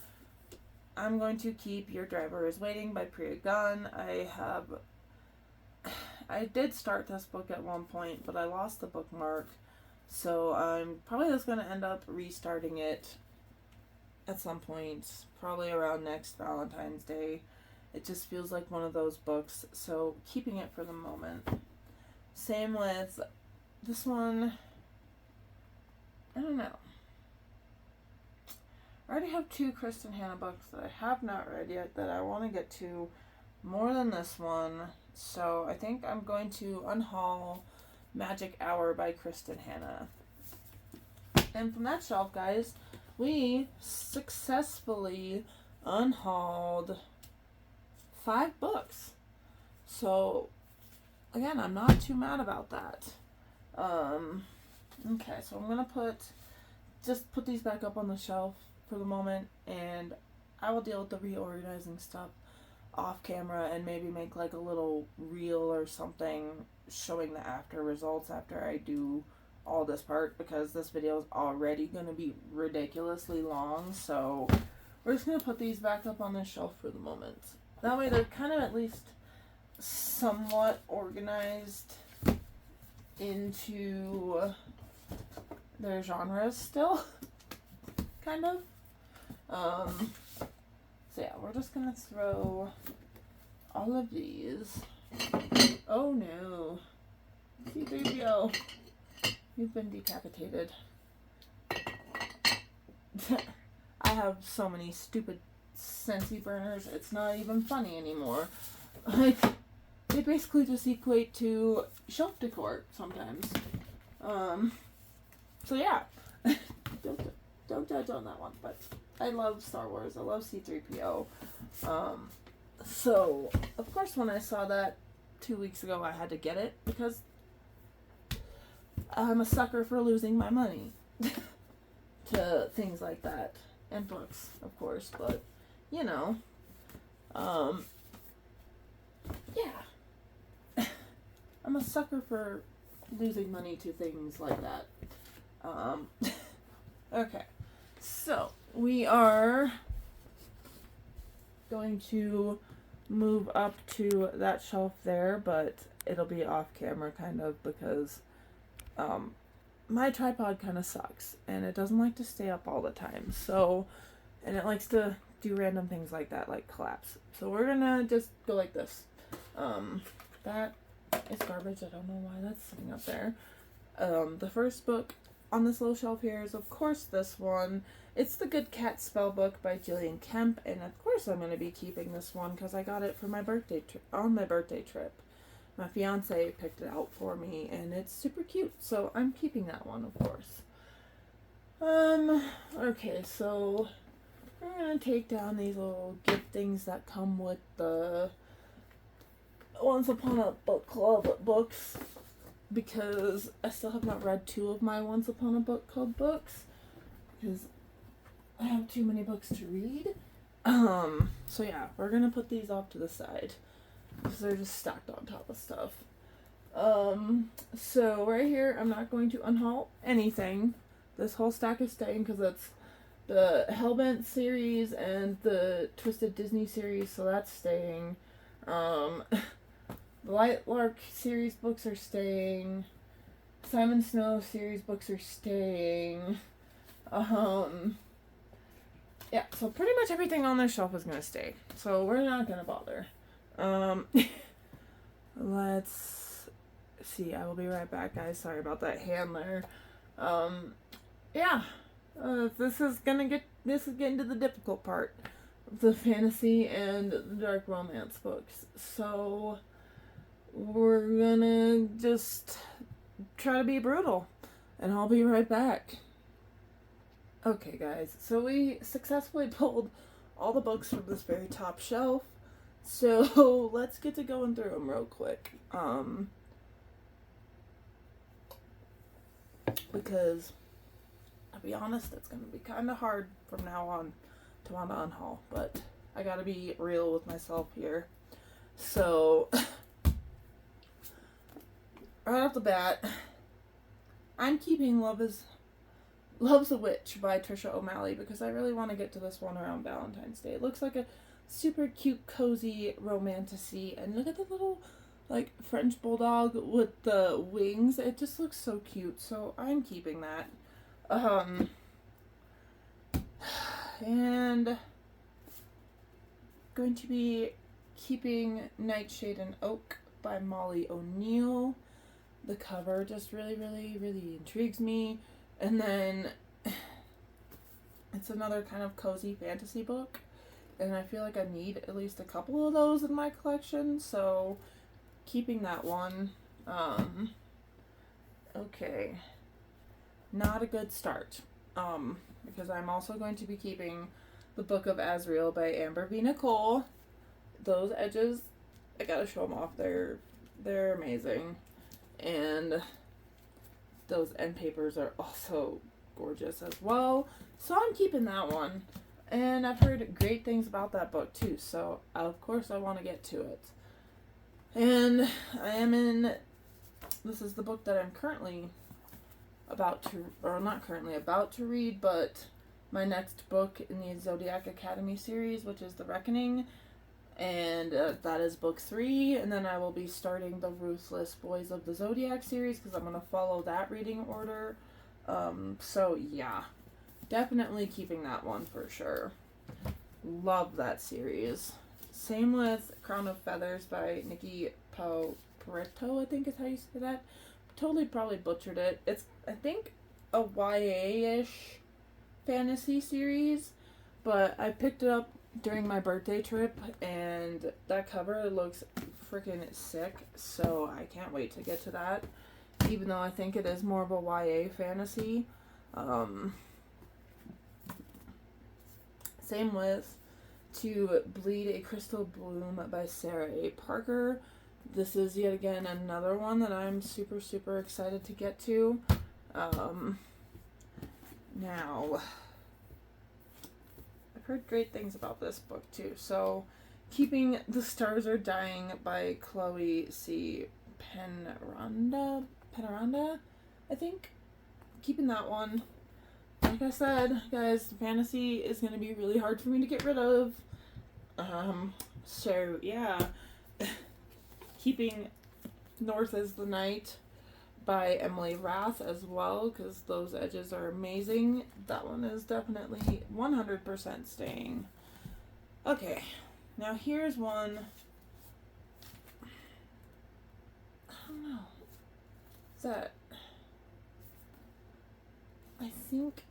I'm going to keep Your Driver is Waiting by Priya Gunn. I did start this book at one point, but I lost the bookmark, so I'm probably just going to end up restarting it at some point, probably around next Valentine's Day. It just feels like one of those books, so keeping it for the moment. Same with this one. I don't know. I already have two Kristen Hanna books that I have not read yet that I want to get to more than this one. So I think I'm going to unhaul Magic Hour by Kristen Hanna. And from that shelf, guys, we successfully unhauled 5 books. So again, I'm not too mad about that. Okay, so I'm gonna put these back up on the shelf for the moment, and I will deal with the reorganizing stuff off camera and maybe make like a little reel or something showing the after results after I do all this part, because this video is already going to be ridiculously long. So we're just going to put these back up on the shelf for the moment. That way they're kind of at least somewhat organized into their genres still, kind of. So yeah, we're just gonna throw all of these. Oh no. C3PO, you've been decapitated. I have so many stupid Scentsy burners, it's not even funny anymore. Like, they basically just equate to shelf decor sometimes. So yeah. Don't judge on that one, but I love Star Wars. I love C3PO. So, of course, when I saw that 2 weeks ago, I had to get it because I'm a sucker for losing my money to things like that. And books, of course, but, you know. Yeah. I'm a sucker for losing money to things like that. Okay. So, we are going to move up to that shelf there, but it'll be off camera kind of because my tripod kind of sucks and it doesn't like to stay up all the time. So, and it likes to do random things like that, like collapse. So we're gonna just go like this. That is garbage. I don't know why that's sitting up there. The first book on this little shelf here is, of course, this one. It's The Good Cat Spell Book by Jillian Kemp, and of course I'm going to be keeping this one because I got it for my birthday on my birthday trip. My fiance picked it out for me, and it's super cute, so I'm keeping that one, of course. Okay, so we're going to take down these little gift things that come with the Once Upon a Book Club books, because I still have not read 2 of my Once Upon a Book Club books, because I have too many books to read. So yeah, we're gonna put these off to the side, because they're just stacked on top of stuff. So right here, I'm not going to unhaul anything. This whole stack is staying, because it's the Hellbent series and the Twisted Disney series, so that's staying. The Light Lark series books are staying. Simon Snow series books are staying. Yeah, so pretty much everything on this shelf is gonna stay. So we're not gonna bother. Let's see. I will be right back, guys. Sorry about that handler. Yeah. This is getting to the difficult part of the fantasy and the dark romance books. So we're gonna just try to be brutal, and I'll be right back. Okay, guys, so we successfully pulled all the books from this very top shelf, so let's get to going through them real quick, because I'll be honest, it's going to be kind of hard from now on to want to unhaul, but I gotta be real with myself here. So right off the bat, I'm keeping Love's a Witch by Trisha O'Malley because I really want to get to this one around Valentine's Day. It looks like a super cute, cozy romantasy, and look at the little like French bulldog with the wings. It just looks so cute, so I'm keeping that. And going to be keeping Nightshade and Oak by Molly O'Neill. The cover just really intrigues me. And then it's another kind of cozy fantasy book, and I feel like I need at least a couple of those in my collection, so keeping that one. Okay, not a good start, because I'm also going to be keeping the Book of Azrael by Amber V. Nicole. Those edges, I gotta show them off. They're amazing, and those end papers are also gorgeous as well. So I'm keeping that one. And I've heard great things about that book too. So of course I want to get to it. And this is the book that I'm currently about to read, but my next book in the Zodiac Academy series, which is The Reckoning. And that is book 3, and then I will be starting the Ruthless Boys of the Zodiac series because I'm going to follow that reading order. So yeah, definitely keeping that one for sure. Love that series. Same with Crown of Feathers by Nikki Pareto, I think is how you say that. Totally probably butchered it. It's, I think, a YA-ish fantasy series, but I picked it up during my birthday trip, and that cover looks freaking sick, so I can't wait to get to that, even though I think it is more of a YA fantasy. Same with To Bleed a Crystal Bloom by Sarah A. Parker. This is yet again another one that I'm super excited to get to. Now, I've heard great things about this book too. So, keeping The Stars Are Dying by Chloe C. Penaranda, I think. Keeping that one. Like I said, guys, fantasy is going to be really hard for me to get rid of. So, yeah. Keeping North as the Night by Emily Rath as well, because those edges are amazing. That one is definitely 100% staying. Okay, now here's one. I don't know. Is that... I think...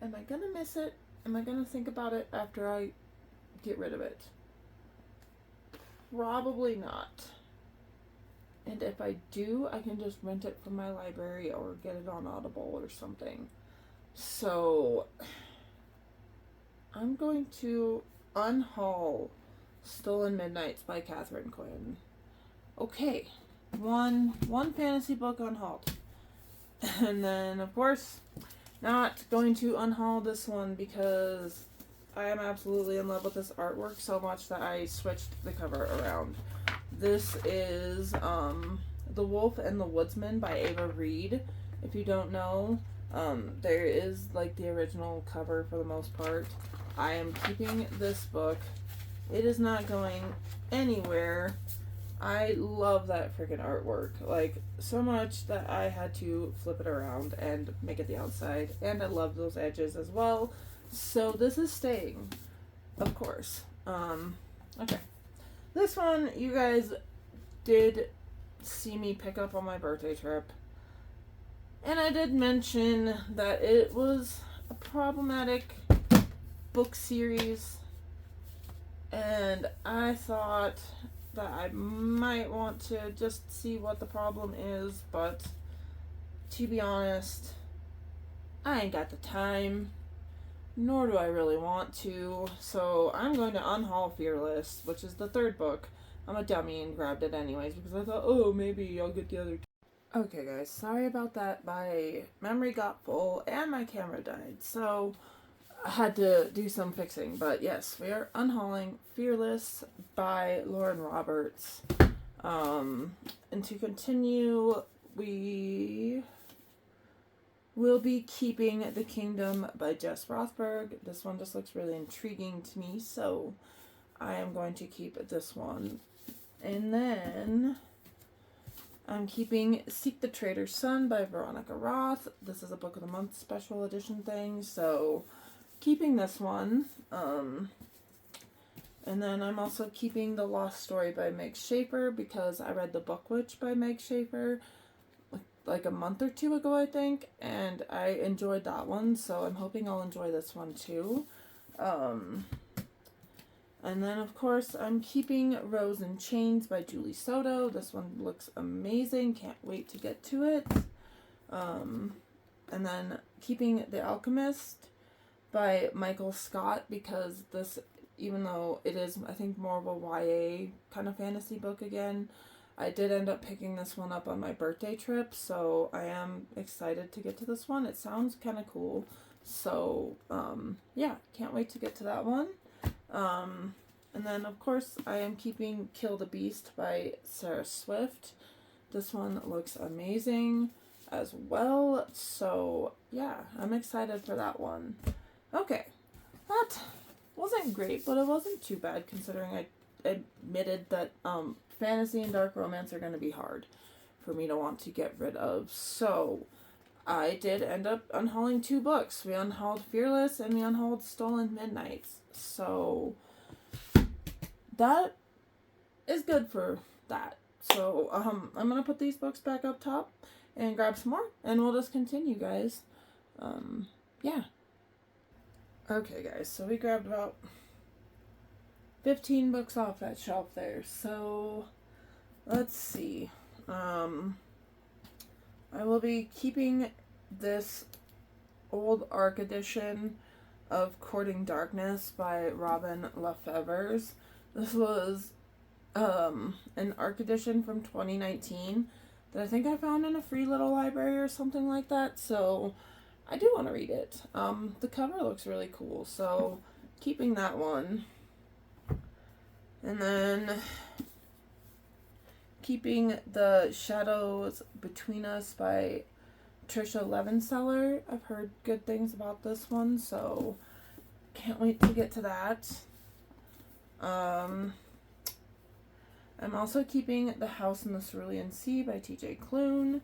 Am I gonna miss it? Am I gonna think about it after I get rid of it? Probably not. And if I do, I can just rent it from my library or get it on Audible or something. So, I'm going to unhaul Stolen Midnights by Catherine Quinn. Okay, one fantasy book unhauled. And then, of course, not going to unhaul this one because I am absolutely in love with this artwork so much that I switched the cover around. This is The Wolf and the Woodsman by Ava Reed. If you don't know, there is like the original cover for the most part. I am keeping this book. It is not going anywhere. I love that freaking artwork, like, so much that I had to flip it around and make it the outside, and I love those edges as well, so this is staying, of course. Okay. This one, you guys did see me pick up on my birthday trip, and I did mention that it was a problematic book series, and I thought that I might want to just see what the problem is, but to be honest, I ain't got the time, nor do I really want to, so I'm going to unhaul Fearless, which is the third book. I'm a dummy and grabbed it anyways because I thought, oh, maybe I'll get the other two. Okay guys, sorry about that. My memory got full and my camera died, so I had to do some fixing, but yes, we are unhauling Fearless by Lauren Roberts. And to continue, we will be keeping The Kingdom by Jess Rothberg. This one just looks really intriguing to me, so I am going to keep this one. And then I'm keeping Seek the Traitor's Son by Veronica Roth. This is a Book of the Month special edition thing, so keeping this one. And then I'm also keeping The Lost Story by Meg Schaefer because I read The Book Witch by Meg Schaefer like a month or two ago, I think, and I enjoyed that one, so I'm hoping I'll enjoy this one too. And then, of course, I'm keeping Rose in Chains by Julie Soto. This one looks amazing. Can't wait to get to it. And then keeping The Alchemist by Michael Scott because this, even though it is, I think, more of a YA kind of fantasy book again, I did end up picking this one up on my birthday trip, so I am excited to get to this one. It sounds kind of cool. So, yeah, can't wait to get to that one. And then, of course, I am keeping Kill the Beast by Sarah Swift. This one looks amazing as well. So, yeah, I'm excited for that one. Okay, that wasn't great, but it wasn't too bad considering I admitted that fantasy and dark romance are going to be hard for me to want to get rid of. So I did end up unhauling 2 books. We unhauled Fearless and we unhauled Stolen Midnights. So that is good for that. So I'm going to put these books back up top and grab some more and we'll just continue, guys. Yeah. Okay, guys, so we grabbed about 15 books off that shelf there. So let's see. I will be keeping this old ARC edition of Courting Darkness by Robin Lefevers. This was an ARC edition from 2019 that I think I found in a free little library or something like that. So I do want to read it. The cover looks really cool, so keeping that one. And then keeping The Shadows Between Us by Trisha Levenseller. I've heard good things about this one, so can't wait to get to that. I'm also keeping The House in the Cerulean Sea by TJ Klune.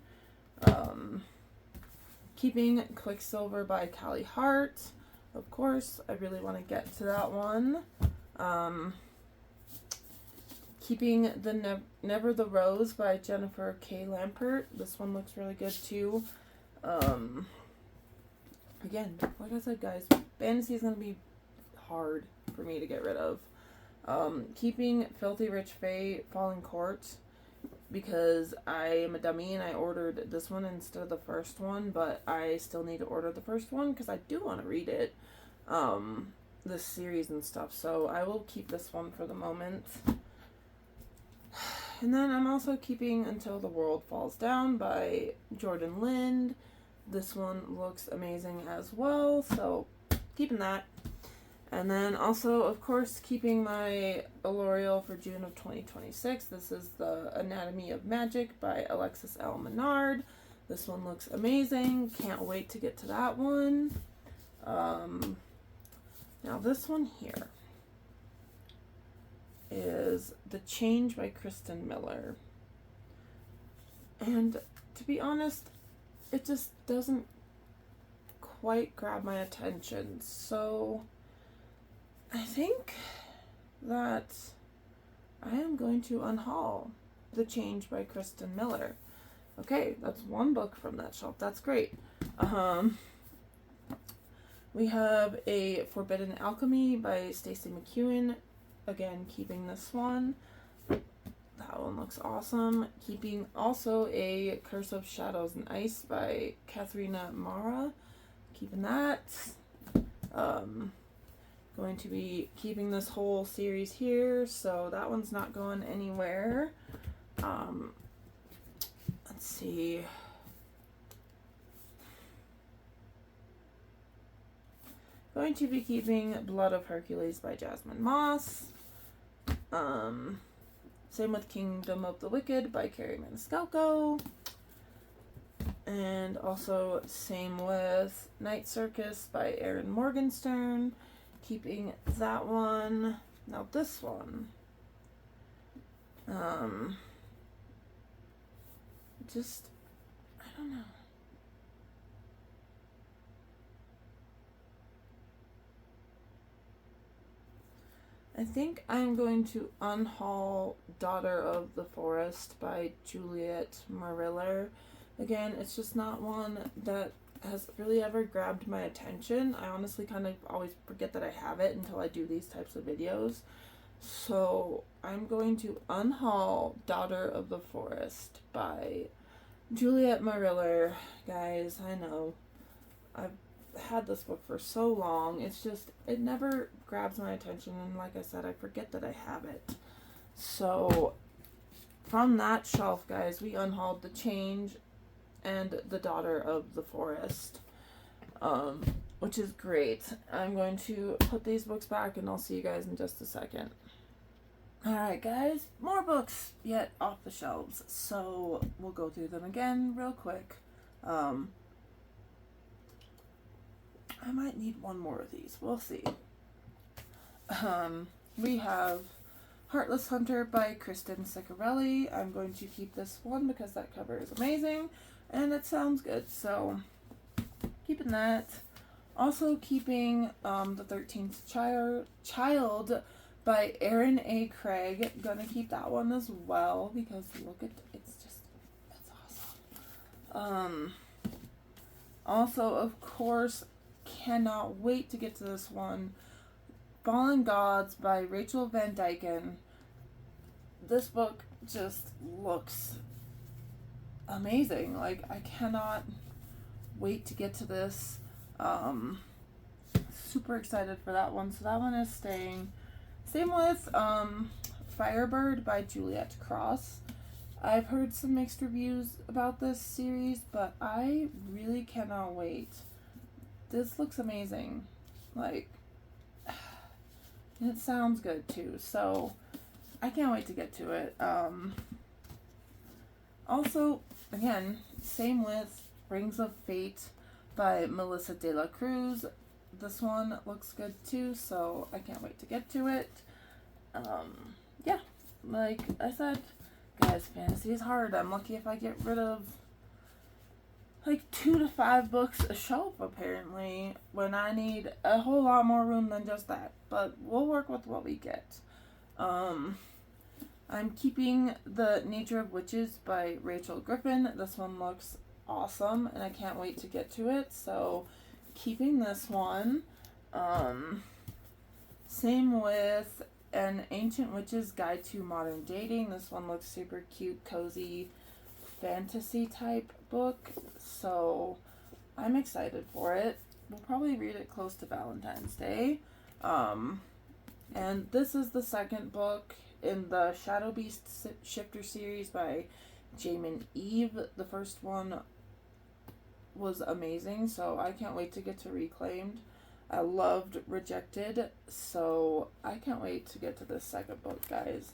Keeping Quicksilver by Callie Hart. Of course, I really want to get to that one. Keeping Never the Rose by Jennifer K. Lampert. This one looks really good too. Again, like I said, guys, fantasy is going to be hard for me to get rid of. Keeping Filthy Rich Fae Fallen Court because I am a dummy and I ordered this one instead of the first one, but I still need to order the first one because I do want to read it, this series and stuff, so I will keep this one for the moment. And then I'm also keeping Until the World Falls Down by Jordan Lind. This one looks amazing as well, so keeping that. And then also, of course, keeping my L'Oreal for June of 2026. This is the Anatomy of Magic by Alexis L. Menard. This one looks amazing. Can't wait to get to that one. Now this one here is The Change by Kristen Miller. And to be honest, it just doesn't quite grab my attention. So I think that I am going to unhaul The Change by Kristen Miller. Okay, that's one book from that shelf. That's great. We have a Forbidden Alchemy by Stacey McEwen. Again, keeping this one. That one looks awesome. Keeping also a Curse of Shadows and Ice by Katharina Mara. Keeping that. Going to be keeping this whole series here, so that one's not going anywhere. Let's see. Going to be keeping Blood of Hercules by Jasmine Moss. Same with Kingdom of the Wicked by Carrie Maniscalco. And also same with Night Circus by Erin Morgenstern. Keeping that one. Now this one. Just, I don't know. I think I'm going to unhaul Daughter of the Forest by Juliet Mariller. Again, it's just not one that has really ever grabbed my attention. I honestly kind of always forget that I have it until I do these types of videos. So I'm going to unhaul Daughter of the Forest by Juliet Mariller. Guys, I know I've had this book for so long. It's just, it never grabs my attention, and like I said, I forget that I have it. So from that shelf, guys, we unhauled The Change and The Daughter of the Forest, which is great. I'm going to put these books back and I'll see you guys in just a second. Alright guys, more books yet off the shelves, so we'll go through them again real quick. I might need one more of these. We'll see. We have Heartless Hunter by Kristen Ciccarelli. I'm going to keep this one because that cover is amazing and it sounds good. So keeping that. Also keeping The 13th Child by Erin A. Craig. Gonna keep that one as well because look at it's awesome. Also, of course, cannot wait to get to this one. Fallen Gods by Rachel Van Dyken. This book just looks amazing. Like, I cannot wait to get to this. Super excited for that one. So that one is staying. Same with Firebird by Juliet Cross. I've heard some mixed reviews about this series, but I really cannot wait. This looks amazing. Like, and it sounds good too, so I can't wait to get to it. Also, again, same with Rings of Fate by Melissa De La Cruz. This one looks good too, so I can't wait to get to it. Yeah, like I said, guys, fantasy is hard. I'm lucky if I get rid of like 2 to 5 books a shelf, apparently, when I need a whole lot more room than just that. But we'll work with what we get. I'm keeping The Nature of Witches by Rachel Griffin. This one looks awesome, and I can't wait to get to it. So, keeping this one. Same with An Ancient Witch's Guide to Modern Dating. This one looks super cute, cozy, fantasy type book, so I'm excited for it. We'll probably read it close to Valentine's Day. And this is the second book in the Shadow Beast Shifter series by Jamin Eve. The first one was amazing, so I can't wait to get to Reclaimed. I loved Rejected, so I can't wait to get to this second book, guys.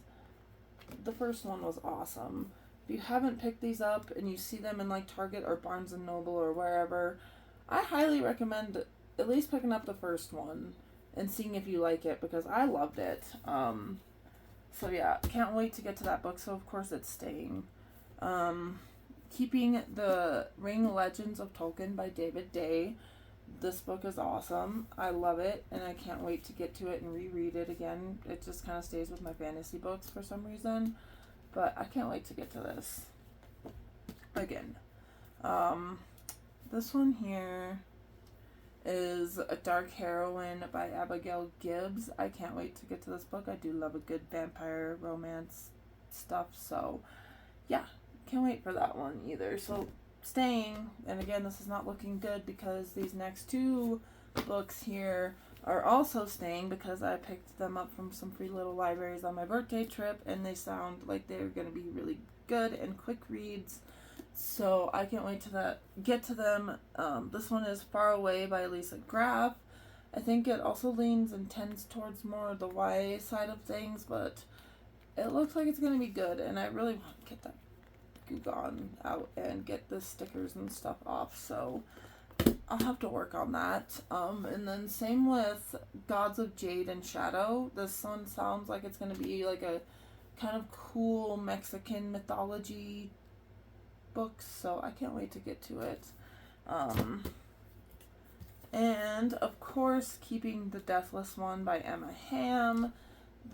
The first one was awesome. If you haven't picked these up and you see them in like Target or Barnes and Noble or wherever, I highly recommend at least picking up the first one and seeing if you like it, because I loved it. So yeah, can't wait to get to that book. So of course it's staying. Keeping the Ring Legends of Tolkien by David Day. This book is awesome. I love it, and I can't wait to get to it and reread it again. It just kind of stays with my fantasy books for some reason, but I can't wait to get to this again. This one here is A Dark Heroine by Abigail Gibbs. I can't wait to get to this book. I do love a good vampire romance stuff, so yeah, can't wait for that one either. So staying, and again, this is not looking good because these next two books here are also staying because I picked them up from some free little libraries on my birthday trip, and they sound like they're going to be really good and quick reads. So I can't wait to get to them. This one is Far Away by Lisa Graff. I think it also leans and tends towards more the YA side of things, but it looks like it's going to be good, and I really want to get that gone out and get the stickers and stuff off, so I'll have to work on that. And then same with Gods of Jade and Shadow. This one sounds like it's going to be like a kind of cool Mexican mythology book, so I can't wait to get to it. And of course, keeping the Deathless One by Emma Hamm.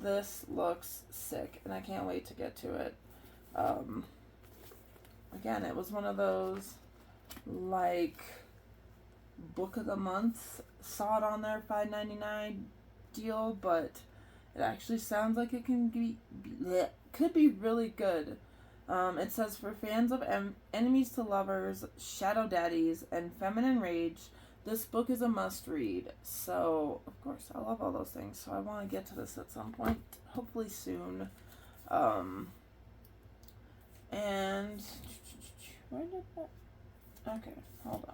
This looks sick, and I can't wait to get to it. Again, it was one of those, like, book of the month. Saw it on their $5.99 deal, but it actually sounds like it could be really good. It says, for fans of enemies to lovers, shadow daddies, and feminine rage, this book is a must-read. So, of course, I love all those things, so I want to get to this at some point, hopefully soon. And where did that? Okay, hold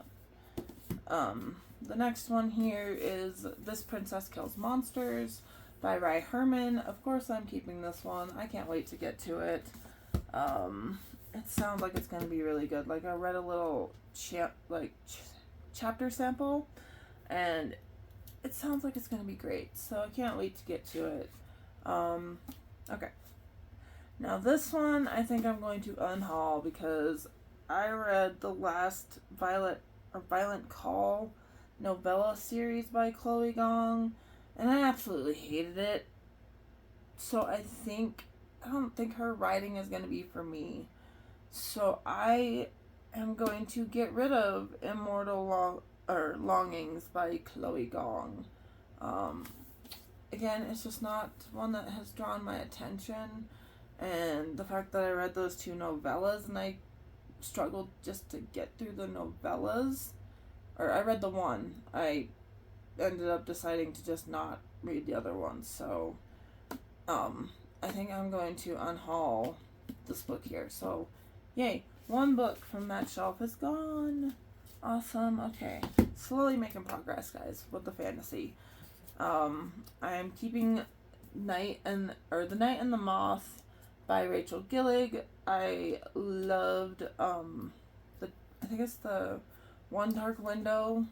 on. The next one here is This Princess Kills Monsters by Rai Herman. Of course, I'm keeping this one. I can't wait to get to it. It sounds like it's going to be really good. Like, I read a little chapter sample, and it sounds like it's going to be great. So I can't wait to get to it. Okay. Now this one, I think I'm going to unhaul because I read the last Violent Call novella series by Chloe Gong, and I absolutely hated it. So I don't think her writing is going to be for me. So I am going to get rid of Immortal Longings by Chloe Gong. Again, it's just not one that has drawn my attention. And the fact that I read those two novellas and I struggled just to get through the novellas, or I read the one, I ended up deciding to just not read the other one. So, I think I'm going to unhaul this book here. So, yay, one book from that shelf is gone. Awesome. Okay, slowly making progress, guys, with the fantasy. I am keeping The Night and the Moth by Rachel Gillig. I loved I think it's the One Dark Window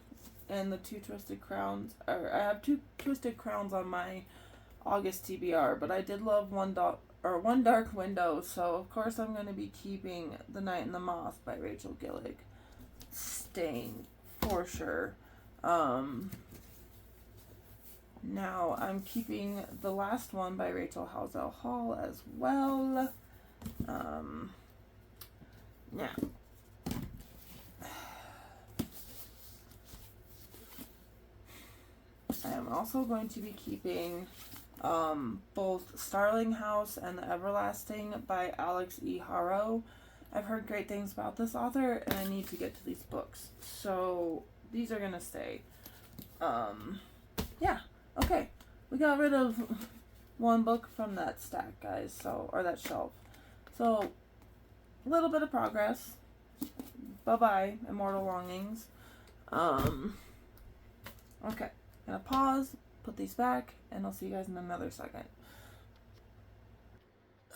and the Two Twisted Crowns. Or I have Two Twisted Crowns on my August TBR, but I did love One Dark Window, so of course I'm going to be keeping The Night and the Moth by Rachel Gillig. Staying for sure. Now I'm keeping the last one by Rachel Halsell Hall as well. Now I am also going to be keeping both Starling House and The Everlasting by Alex E. Harrow. I've heard great things about this author, and I need to get to these books. So these are going to stay. Yeah. Okay. We got rid of one book from that stack, guys. Or that shelf. So, a little bit of progress. Bye-bye, Immortal Longings. Okay. gonna pause, put these back, and I'll see you guys in another second.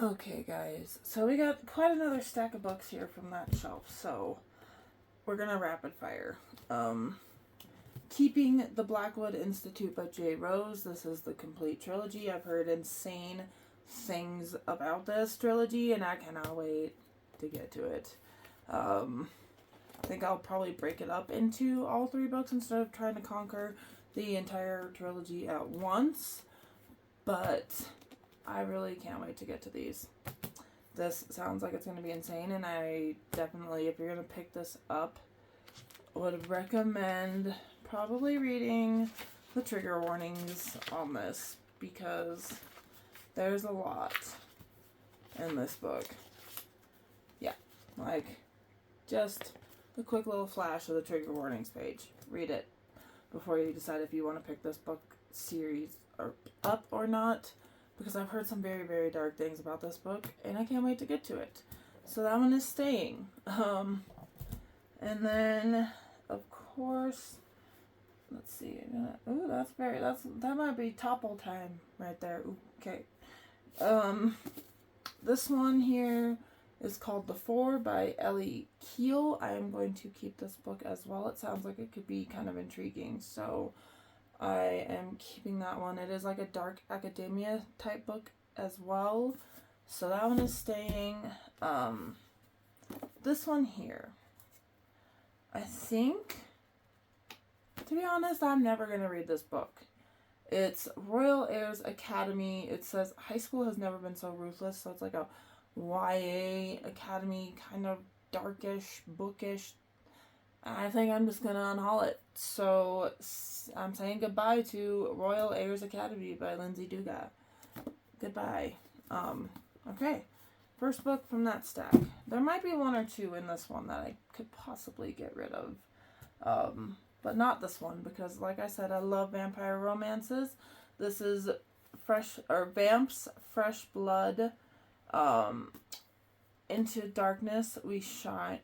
Okay guys, so we got quite another stack of books here from that shelf, so we're gonna rapid fire. Keeping the Blackwood Institute by J. Rose. This is the complete trilogy. I've heard insane things about this trilogy, and I cannot wait to get to it. I think I'll probably break it up into all 3 books instead of trying to conquer the entire trilogy at once, but I really can't wait to get to these. This sounds like it's going to be insane, and I definitely, if you're going to pick this up, would recommend probably reading the trigger warnings on this, because there's a lot in this book. Yeah, like just a quick little flash of the trigger warnings page. Read it before you decide if you want to pick this book series up or not, because I've heard some very, very dark things about this book, and I can't wait to get to it. So that one is staying. And then, of course, let's see. Ooh, that might be topple time right there. Ooh, okay. This one here is called The Four by Ellie Keel. I am going to keep this book as well. It sounds like it could be kind of intriguing, so I am keeping that one. It is like a dark academia type book as well, so that one is staying. This one here, I think, to be honest, I'm never going to read this book. It's Royal Heirs Academy. It says high school has never been so ruthless, so it's like a YA academy, kind of darkish, bookish. I think I'm just going to unhaul it. So I'm saying goodbye to Royal Heirs Academy by Lindsay Dugas. Goodbye. Okay. First book from that stack. There might be 1 or 2 in this one that I could possibly get rid of. But not this one, because like I said, I love vampire romances. This is Vamp's Fresh Blood. In Darkness We Shine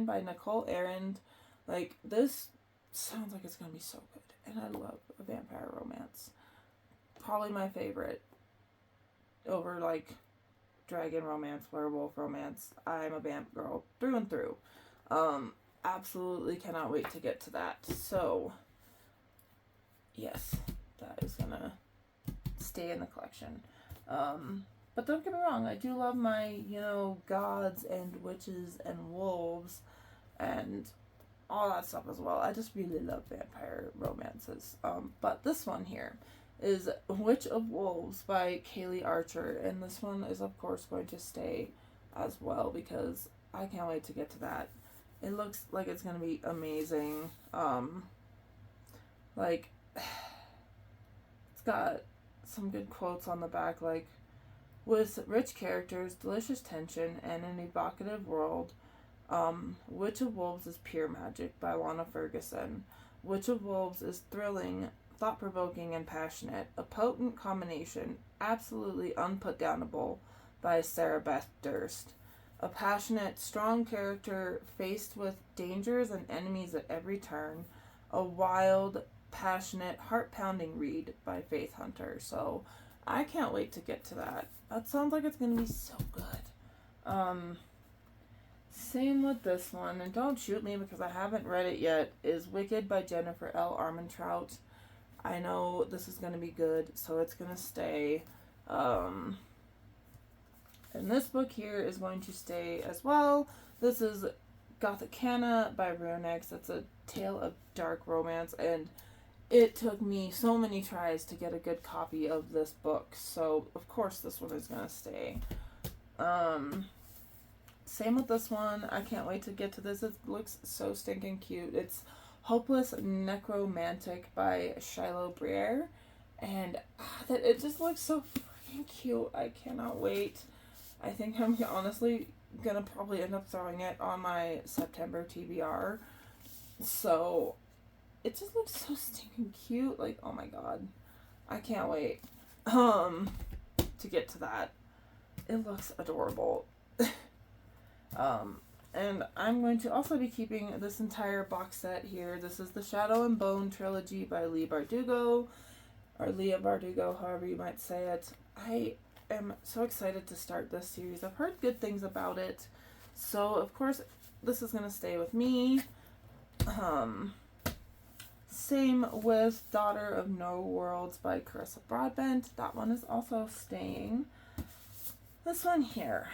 by Nicole Arend. Like, this sounds like it's gonna be so good, and I love a vampire romance. Probably my favorite over like dragon romance, werewolf romance. I'm a vamp girl through and through. Absolutely cannot wait to get to that. So yes, that is gonna stay in the collection. But don't get me wrong, I do love my, gods and witches and wolves and all that stuff as well. I just really love vampire romances. But this one here is Witch of Wolves by Kaylee Archer, and this one is of course going to stay as well because I can't wait to get to that. It looks like it's going to be amazing. It's got some good quotes on the back, like, with rich characters, delicious tension, and an evocative world, Witch of Wolves is pure magic by Lana Ferguson. Witch of Wolves is thrilling, thought-provoking, and passionate. A potent combination, absolutely unputdownable by Sarah Beth Durst. A passionate, strong character faced with dangers and enemies at every turn. A wild, passionate, heart-pounding read by Faith Hunter. So I can't wait to get to that. That sounds like it's going to be so good. Same with this one, and don't shoot me because I haven't read it yet, is Wicked by Jennifer L. Armentrout. I know this is going to be good, so it's going to stay. And this book here is going to stay as well. This is Gothicana by Runex. It's a tale of dark romance, and it took me so many tries to get a good copy of this book, so of course this one is going to stay. Same with this one. I can't wait to get to this. It looks so stinking cute. It's Hopeless Necromantic by Shiloh Briere, and it just looks so freaking cute. I cannot wait. I think I'm honestly gonna probably end up throwing it on my September TBR. So it just looks so stinking cute. Like, oh my god. I can't wait to get to that. It looks adorable. And I'm going to also be keeping this entire box set here. This is the Shadow and Bone trilogy by Leigh Bardugo, or Leah Bardugo, however you might say it. I am so excited to start this series. I've heard good things about it. So, of course, this is going to stay with me. Same with Daughter of No Worlds by Carissa Broadbent. That one is also staying. This one here.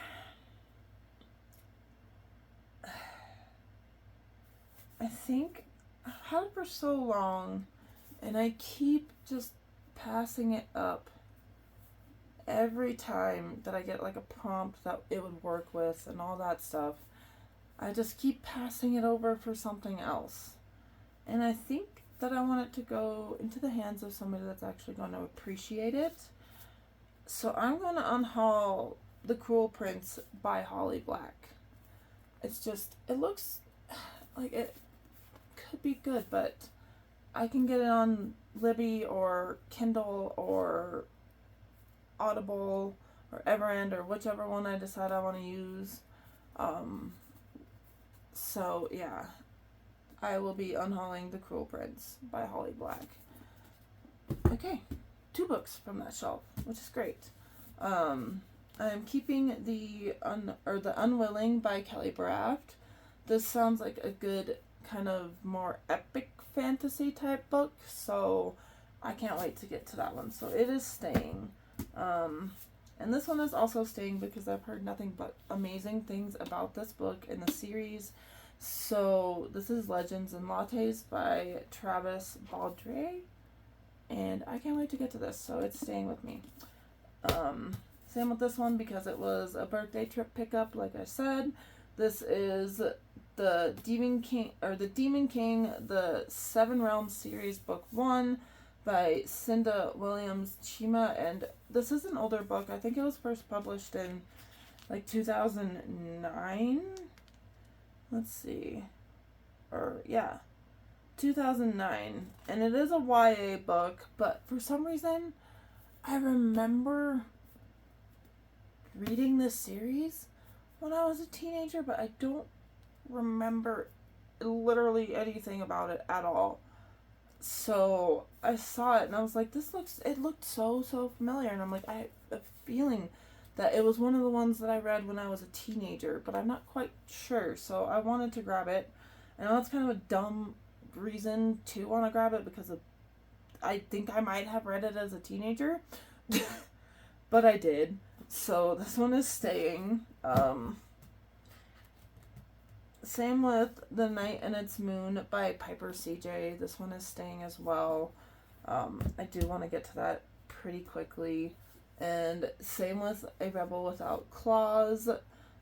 I think I've had it for so long, and I keep just passing it up every time that I get like a prompt that it would work with and all that stuff. I just keep passing it over for something else. And I think that I want it to go into the hands of somebody that's actually going to appreciate it. So I'm going to unhaul The Cruel Prince by Holly Black. It's just, it looks like it could be good, but I can get it on Libby or Kindle or Audible or Everend or whichever one I decide I want to use. So yeah, I will be unhauling The Cruel Prince by Holly Black. Okay, 2 books from that shelf, which is great. I'm keeping the Unwilling by Kelly Braft. This sounds like a good kind of more epic fantasy type book, so I can't wait to get to that one. So it is staying. And this one is also staying because I've heard nothing but amazing things about this book in the series. So this is Legends and Lattes by Travis Baldree, and I can't wait to get to this, so it's staying with me. Same with this one because it was a birthday trip pickup, like I said. This is the Demon King, the Seven Realms series, book 1 by Cinda Williams Chima, and this is an older book. I think it was first published in like 2009. Let's see. 2009. And it is a YA book, but for some reason I remember reading this series when I was a teenager, but I don't remember literally anything about it at all. So I saw it and I was like, it looked so familiar, and I'm like, I have a feeling that it was one of the ones that I read when I was a teenager, but I'm not quite sure, so I wanted to grab it. I know it's kind of a dumb reason to want to grab it because I think I might have read it as a teenager, but I did. So this one is staying. Same with The Night and Its Moon by Piper CJ. This one is staying as well. I do want to get to that pretty quickly. And same with A Rebel Without Claws.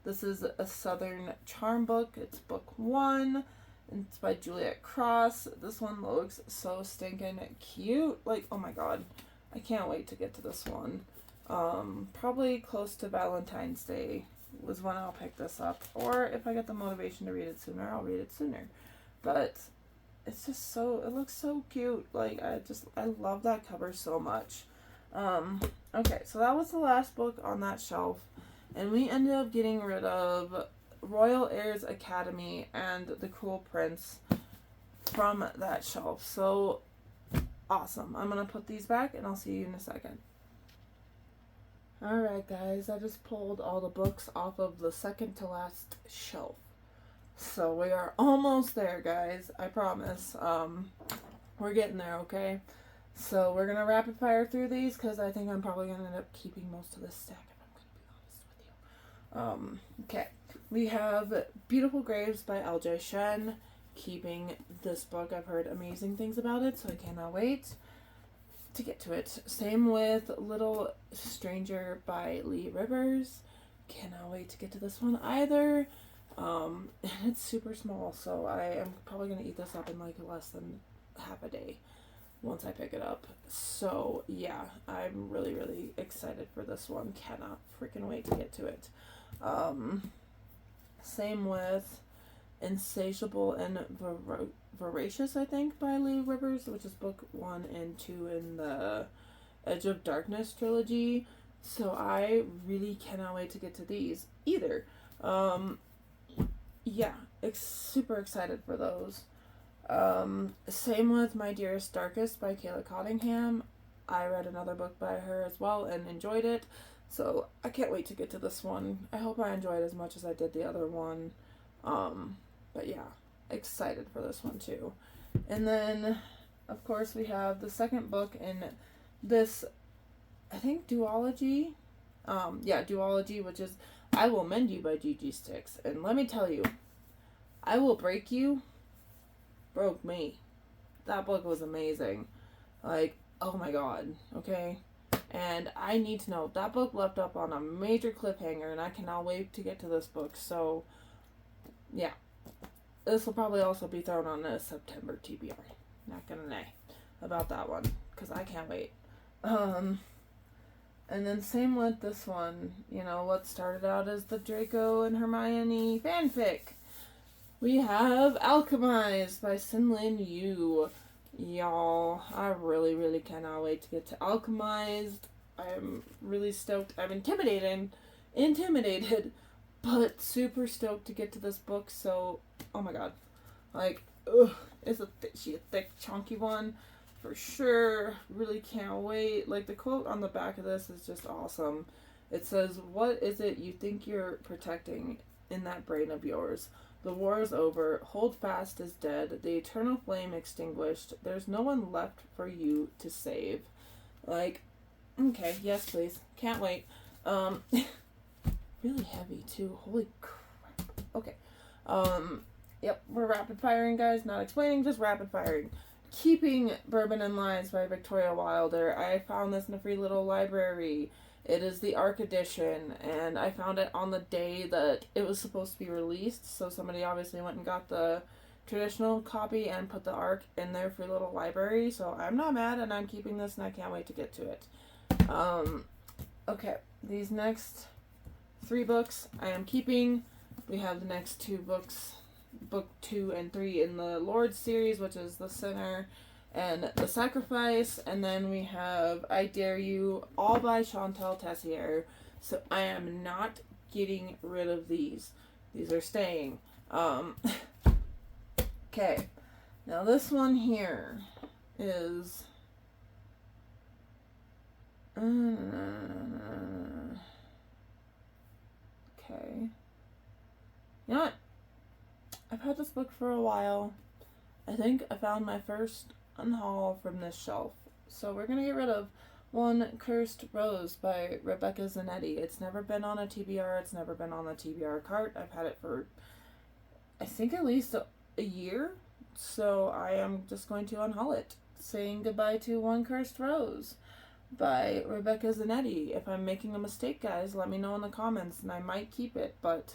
This is a Southern Charm book. It's book 1. And it's by Juliet Cross. This one looks so stinking cute. Like, oh my god. I can't wait to get to this one. Probably close to Valentine's Day was when I'll pick this up. Or if I get the motivation to read it sooner, I'll read it sooner. But it's just it looks so cute. Like, I love that cover so much. Okay, so that was the last book on that shelf. And we ended up getting rid of Royal Heirs Academy and The Cruel Prince from that shelf. So awesome. I'm going to put these back and I'll see you in a second. Alright guys, I just pulled all the books off of the second to last shelf. So we are almost there, guys. I promise. We're getting there, okay? So we're going to rapid fire through these because I think I'm probably going to end up keeping most of this stack, if I'm going to be honest with you. Okay. We have Beautiful Graves by L.J. Shen. Keeping this book. I've heard amazing things about it, so I cannot wait to get to it. Same with Little Stranger by Lee Rivers. Cannot wait to get to this one either. And it's super small, so I am probably going to eat this up in like less than half a day once I pick it up. So yeah, I'm really excited for this one. Cannot freaking wait to get to it. Same with Insatiable and Voracious, I think, by Lee Rivers, which is book 1 and 2 in the Edge of Darkness trilogy. So I really cannot wait to get to these either. yeah, super excited for those. Same with My Dearest Darkest by Kayla Cottingham. I read another book by her as well and enjoyed it. So I can't wait to get to this one. I hope I enjoy it as much as I did the other one. But yeah, excited for this one too. And then, of course, we have the second book in this, I think, duology. Duology, which is I Will Mend You by Gigi Sticks. And let me tell you, I Will Break You broke me. That book was amazing. Like, oh my god, okay? And I need to know, that book left up on a major cliffhanger, and I cannot wait to get to this book. So, yeah. This will probably also be thrown on a September TBR. Not gonna lie about that one, because I can't wait. And then same with this one. You know, what started out as the Draco and Hermione fanfic. We have Alchemized by Sinlin Yu. Y'all, I really, really cannot wait to get to Alchemized. I'm really stoked. I'm intimidated, but super stoked to get to this book. So, oh my god. Like, ugh, is she a thick, chunky one? For sure. Really can't wait. Like, the quote on the back of this is just awesome. It says, "What is it you think you're protecting in that brain of yours? The war is over. Holdfast is dead. The eternal flame extinguished. There's no one left for you to save." Like, okay, yes, please. Can't wait. Really heavy, too. Holy crap. Okay. Yep, we're rapid firing, guys. Not explaining, just rapid firing. Keeping Bourbon and Lies by Victoria Wilder. I found this in a free little library. It is the ARC edition, and I found it on the day that it was supposed to be released, so somebody obviously went and got the traditional copy and put the ARC in their free little library, so I'm not mad, and I'm keeping this, and I can't wait to get to it. Okay, these next 3 books I am keeping. We have the next 2 books, book 2 and 3 in the Lord series, which is The Sinner and The Sacrifice, and then we have I Dare You, all by Chantal Tessier. So I am not getting rid of these. These are staying. Okay. Now this one here is okay. You know what? I've had this book for a while. I think I found my first unhaul from this shelf. So we're going to get rid of One Cursed Rose by Rebecca Zanetti. It's never been on a TBR. It's never been on the TBR cart. I've had it for, I think, at least a year. So I am just going to unhaul it. Saying goodbye to One Cursed Rose by Rebecca Zanetti. If I'm making a mistake, guys, let me know in the comments and I might keep it. But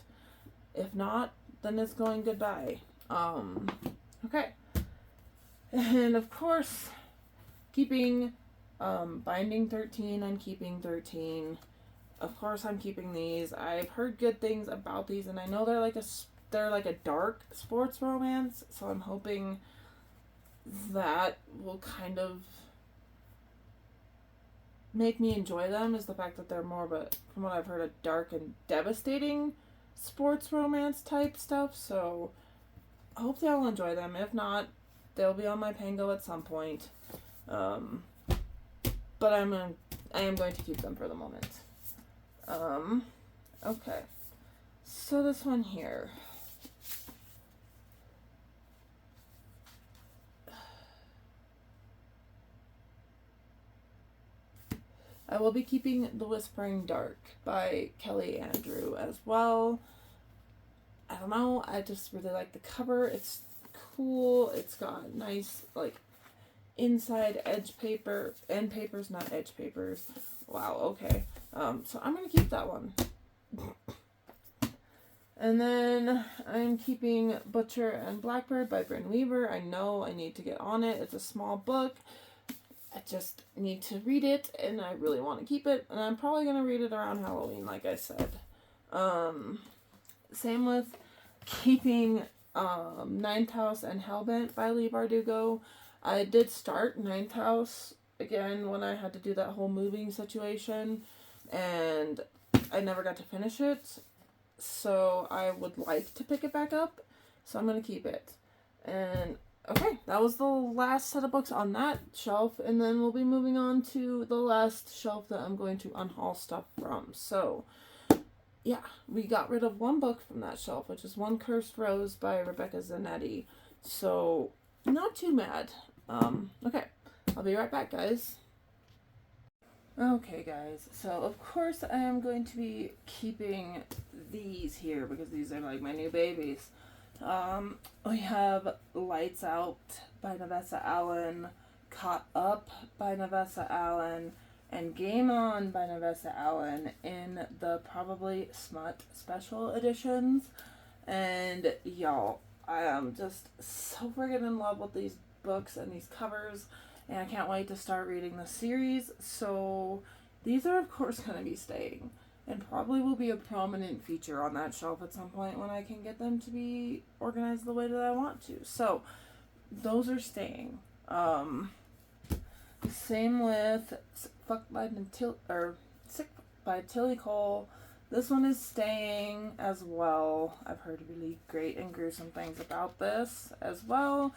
if not, then it's going goodbye. Okay. And of course, keeping Binding 13 and Keeping 13. Of course, I'm keeping these. I've heard good things about these, and I know they're like a dark sports romance. So I'm hoping that will kind of make me enjoy them. Is the fact that they're more of a, from what I've heard, a dark and devastating sports romance type stuff. So I hope they'll enjoy them. If not, they'll be on my Pango at some point. But I am going to keep them for the moment. Okay. So this one here. I will be keeping The Whispering Dark by Kelly Andrew as well. I don't know, I just really like the cover. It's cool. It's got nice, like, inside edge paper, end papers, not edge papers. Wow, okay. So I'm going to keep that one. And then I'm keeping Butcher and Blackbird by Bryn Weaver. I know I need to get on it. It's a small book. I just need to read it, and I really want to keep it. And I'm probably going to read it around Halloween, like I said. Same with keeping Ninth House and Hellbent by Leigh Bardugo. I did start Ninth House again when I had to do that whole moving situation, and I never got to finish it. so I would like to pick it back up, so I'm going to keep it. And okay, that was the last set of books on that shelf, and then we'll be moving on to the last shelf that I'm going to unhaul stuff from. So yeah, we got rid of one book from that shelf, which is One Cursed Rose by Rebecca Zanetti. So not too mad. Okay, I'll be right back, guys. Okay, guys, so of course I am going to be keeping these here because these are like my new babies. We have Lights Out by Navessa Allen, Caught Up by Navessa Allen, and Game On by Navessa Allen in the Probably Smut special editions. And y'all, I am just so friggin' in love with these books and these covers, and I can't wait to start reading the series. So these are of course going to be staying, and probably will be a prominent feature on that shelf at some point when I can get them to be organized the way that I want to. So those are staying. Same with Sick by Tilly Cole. This one is staying as well. I've heard really great and gruesome things about this as well,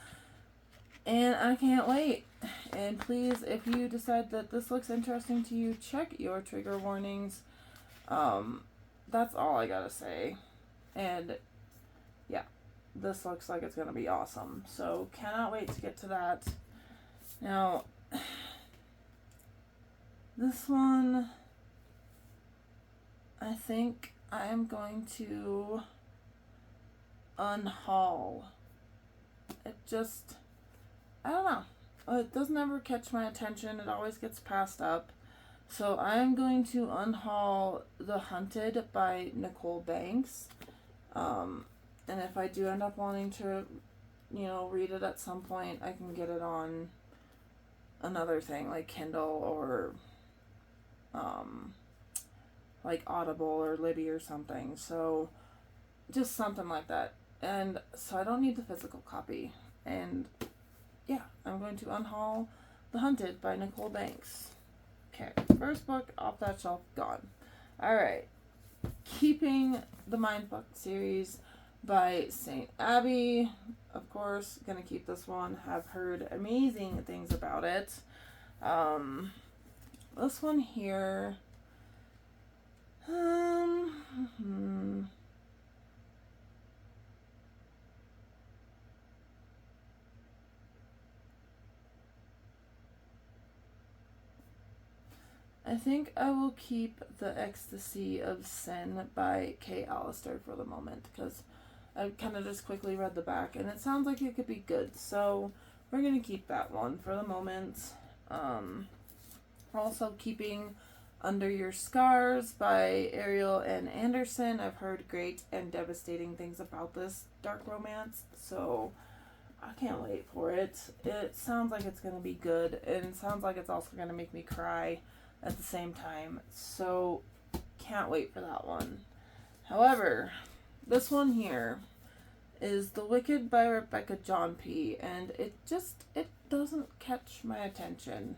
and I can't wait. And please, if you decide that this looks interesting to you, check your trigger warnings. That's all I gotta say. And yeah, this looks like it's gonna be awesome. So cannot wait to get to that. Now, this one, I think I am going to unhaul. It just, I don't know. It doesn't ever catch my attention. It always gets passed up. So I'm going to unhaul The Hunted by Nicole Banks. And if I do end up wanting to, read it at some point, I can get it on another thing like Kindle or like Audible or Libby or something. So just something like that. And so I don't need the physical copy. And yeah, I'm going to unhaul The Hunted by Nicole Banks. Okay, first book off that shelf, gone. Alright, keeping the Mindfuck series by St. Abbey. Of course, gonna keep this one. Have heard amazing things about it. This one here. I think I will keep The Ecstasy of Sin by Kay Allister for the moment, because I kind of just quickly read the back and it sounds like it could be good, so we're going to keep that one for the moment. Also keeping Under Your Scars by Ariel and Anderson. I've heard great and devastating things about this dark romance, so I can't wait for it. It sounds like it's going to be good, and it sounds like it's also going to make me cry at the same time, so can't wait for that one. However, this one here is The Wicked by Rebecca John P., and it doesn't catch my attention.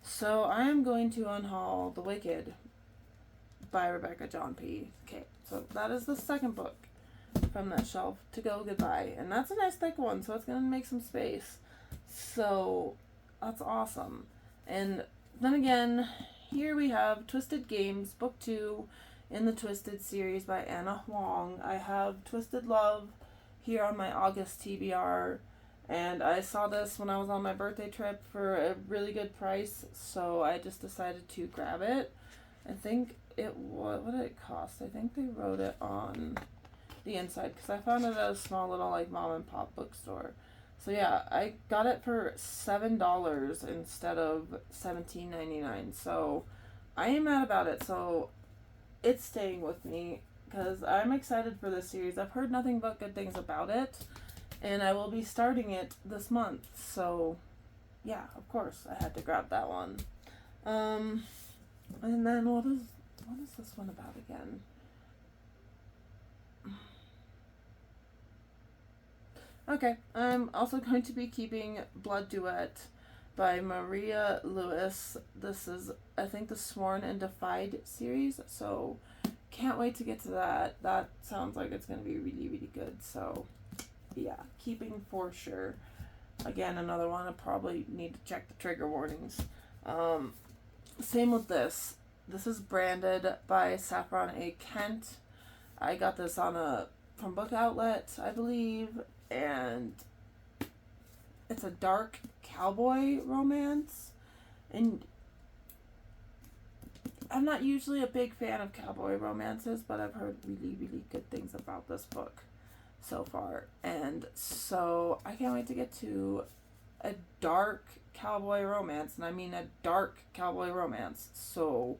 So I am going to unhaul The Wicked by Rebecca John P. Okay, so that is the second book from that shelf to go goodbye, and that's a nice thick one, so it's going to make some space. So that's awesome. And then again, here we have Twisted Games, Book 2 in the Twisted series by Anna Huang. I have Twisted Love here on my August TBR, and I saw this when I was on my birthday trip for a really good price, so I just decided to grab it. I think what did it cost? I think they wrote it on the inside, because I found it at a small little like mom and pop bookstore. So yeah, I got it for $7 instead of $17.99. So I am mad about it. So it's staying with me because I'm excited for this series. I've heard nothing but good things about it, and I will be starting it this month. So yeah, of course I had to grab that one. And then what is this one about again? Okay, I'm also going to be keeping Blood Duet by Maria Lewis. This is, I think, the Sworn and Defied series, so can't wait to get to that. That sounds like it's going to be really, really good. So, yeah, keeping for sure. Again, another one I probably need to check the trigger warnings. Same with this. This is branded by Saffron A. Kent. I got this from Book Outlet, I believe, and it's a dark cowboy romance. And I'm not usually a big fan of cowboy romances, but I've heard really, really good things about this book so far. And so I can't wait to get to a dark cowboy romance. And I mean a dark cowboy romance. So,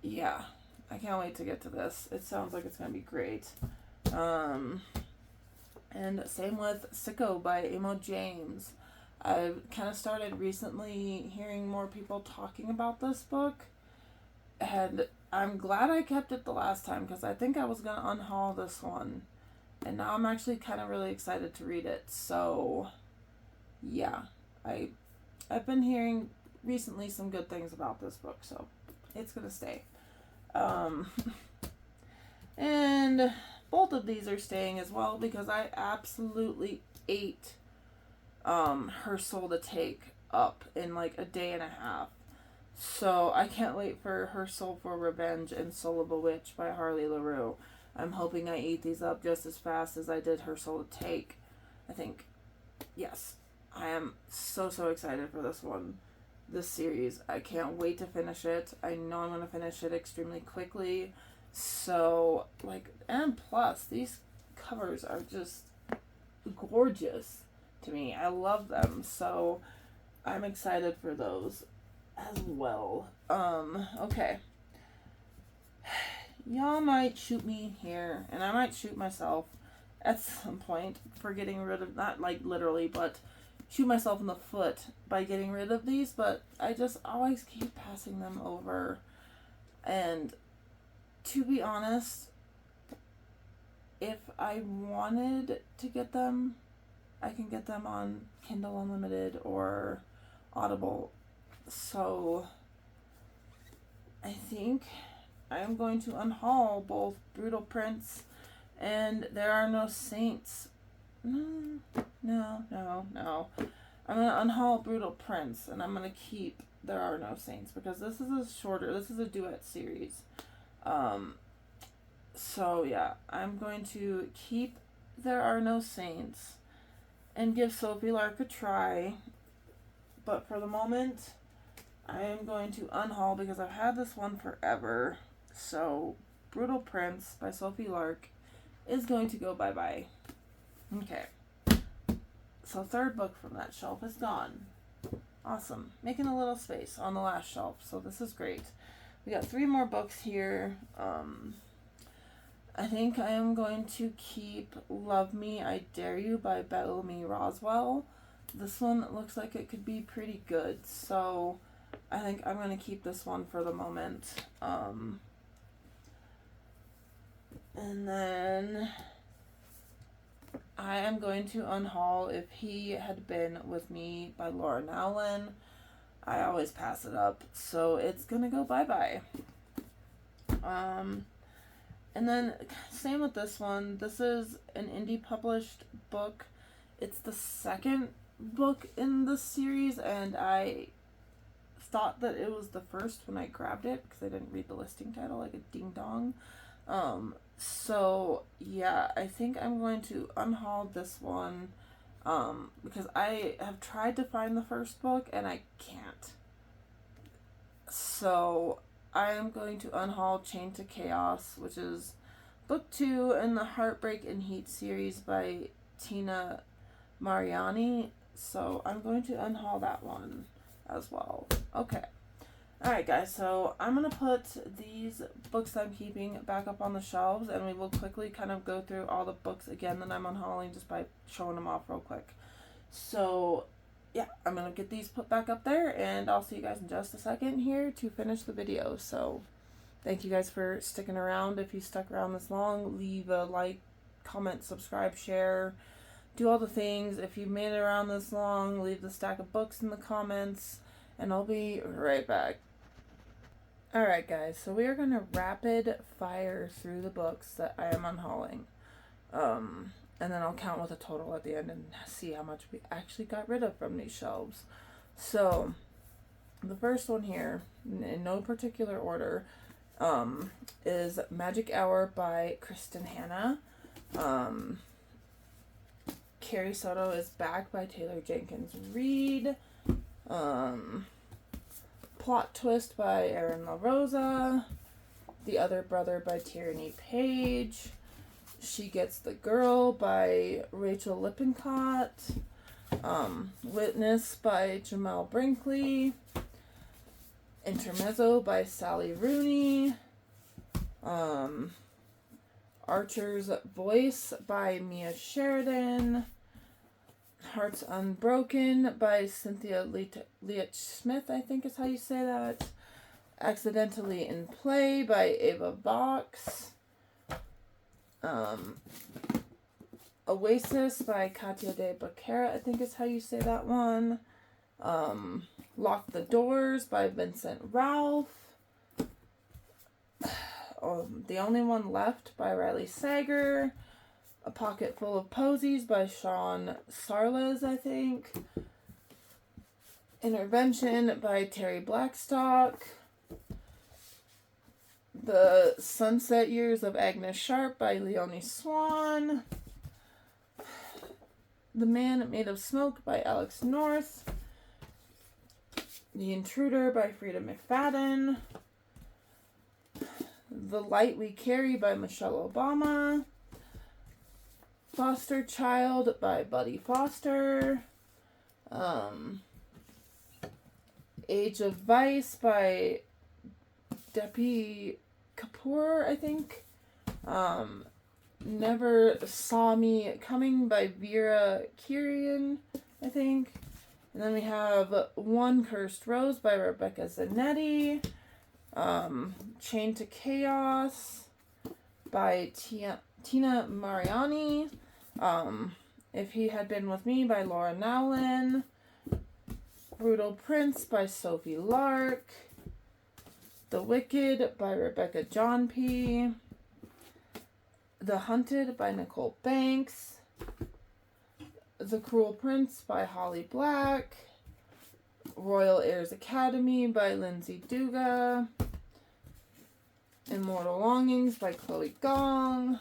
yeah, I can't wait to get to this. It sounds like it's going to be great. And same with Sicko by Amo James. I've kind of started recently hearing more people talking about this book. And I'm glad I kept it the last time because I think I was going to unhaul this one. And now I'm actually kind of really excited to read it. So, yeah. I've been hearing recently some good things about this book. So, it's going to stay. And both of these are staying as well because I absolutely ate Her Soul to Take up in like a day and a half. So I can't wait for Her Soul for Revenge and Soul of a Witch by Harley LaRue. I'm hoping I eat these up just as fast as I did Her Soul to Take. I think, yes, I am so excited for this one, this series. I can't wait to finish it. I know I'm going to finish it extremely quickly. So, and plus, these covers are just gorgeous to me. I love them. So, I'm excited for those as well. Okay. Y'all might shoot me here, and I might shoot myself at some point for getting rid of, not like literally, but shoot myself in the foot by getting rid of these, but I just always keep passing them over. And to be honest, if I wanted to get them, I can get them on Kindle Unlimited or Audible. So I think I am going to unhaul both Brutal Prince and There Are No Saints. No. I'm going to unhaul Brutal Prince and I'm going to keep There Are No Saints because this is a duet series. So yeah, I'm going to keep There Are No Saints and give Sophie Lark a try. But for the moment, I am going to unhaul because I've had this one forever. So, Brutal Prince by Sophie Lark is going to go bye-bye. Okay. So, third book from that shelf is gone. Awesome. Making a little space on the last shelf. So, this is great. We got 3 more books here. I think I am going to keep Love Me, I Dare You by Bellamy Roswell. This one looks like it could be pretty good. So, I think I'm going to keep this one for the moment. And then I am going to unhaul If He Had Been With Me by Laura Nowlin. I always pass it up, so it's going to go bye-bye. And then same with this one. This is an indie published book. It's the second book in the series, and I thought that it was the first when I grabbed it because I didn't read the listing title like a ding dong. So yeah, I think I'm going to unhaul this one because I have tried to find the first book and I can't. So I am going to unhaul Chained to Chaos, which is book 2 in the Heartbreak and Heat series by Tina Mariani. So I'm going to unhaul that one as well. Okay. Alright guys, so I'm going to put these books I'm keeping back up on the shelves and we will quickly kind of go through all the books again that I'm unhauling just by showing them off real quick. So yeah, I'm going to get these put back up there and I'll see you guys in just a second here to finish the video. So thank you guys for sticking around. If you stuck around this long, leave a like, comment, subscribe, share, do all the things. If you made it around this long, leave the stack of books in the comments and I'll be right back. Alright guys, so we are going to rapid fire through the books that I am unhauling. And then I'll count with a total at the end and see how much we actually got rid of from these shelves. So, the first one here, in no particular order, is Magic Hour by Kristen Hanna. Carrie Soto is Back by Taylor Jenkins Reid. Plot Twist by Erin LaRosa. The Other Brother by Tierney Page. She Gets the Girl by Rachel Lippincott. Witness by Jamel Brinkley. Intermezzo by Sally Rooney. Archer's Voice by Mia Sheridan. Hearts Unbroken by Cynthia Leach Smith, I think is how you say that. Accidentally in Play by Ava Vox. Oasis by Katia de Bacara, I think is how you say that one. Lock the Doors by Vincent Ralph. The Only One Left by Riley Sager. A Pocket Full of Posies by Sean Sarles, I think. Intervention by Terry Blackstock. The Sunset Years of Agnes Sharp by Leonie Swan. The Man Made of Smoke by Alex North. The Intruder by Frida McFadden. The Light We Carry by Michelle Obama. Foster Child by Buddy Foster. Age of Vice by Depi Kapoor, I think. Never Saw Me Coming by Vera Kirian, I think. And then we have One Cursed Rose by Rebecca Zanetti. Chained to Chaos by Tina Mariani. If He Had Been With Me by Laura Nowlin. Brutal Prince by Sophie Lark. The Wicked by Rebecca John P. The Hunted by Nicole Banks. The Cruel Prince by Holly Black. Royal Heirs Academy by Lindsay Duga. Immortal Longings by Chloe Gong.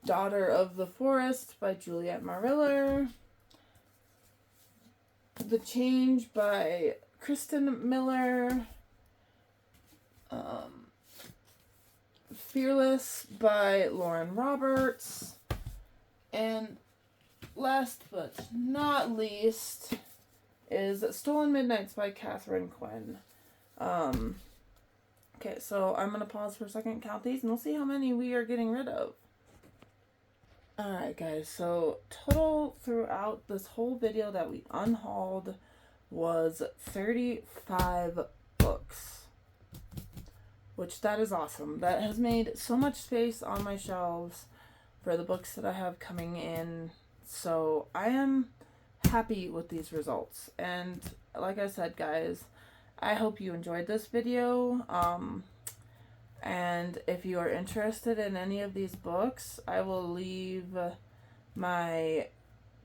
Daughter of the Forest by Juliette Mariller. The Change by Kristen Miller. Fearless by Lauren Roberts. And last but not least is Stolen Midnights by Catherine Quinn. Okay, so I'm going to pause for a second, count these, and we'll see how many we are getting rid of. Alright guys, so total throughout this whole video that we unhauled was 35 books. Which, that is awesome. That has made so much space on my shelves for the books that I have coming in. So I am happy with these results. And like I said, guys, I hope you enjoyed this video. And if you are interested in any of these books, I will leave my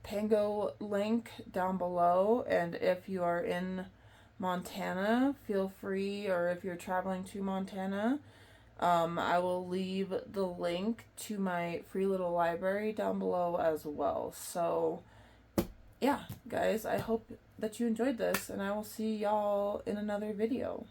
Pango link down below. And if you are in Montana, feel free, or if you're traveling to Montana, I will leave the link to my free little library down below as well. So yeah, guys, I hope that you enjoyed this, and I will see y'all in another video.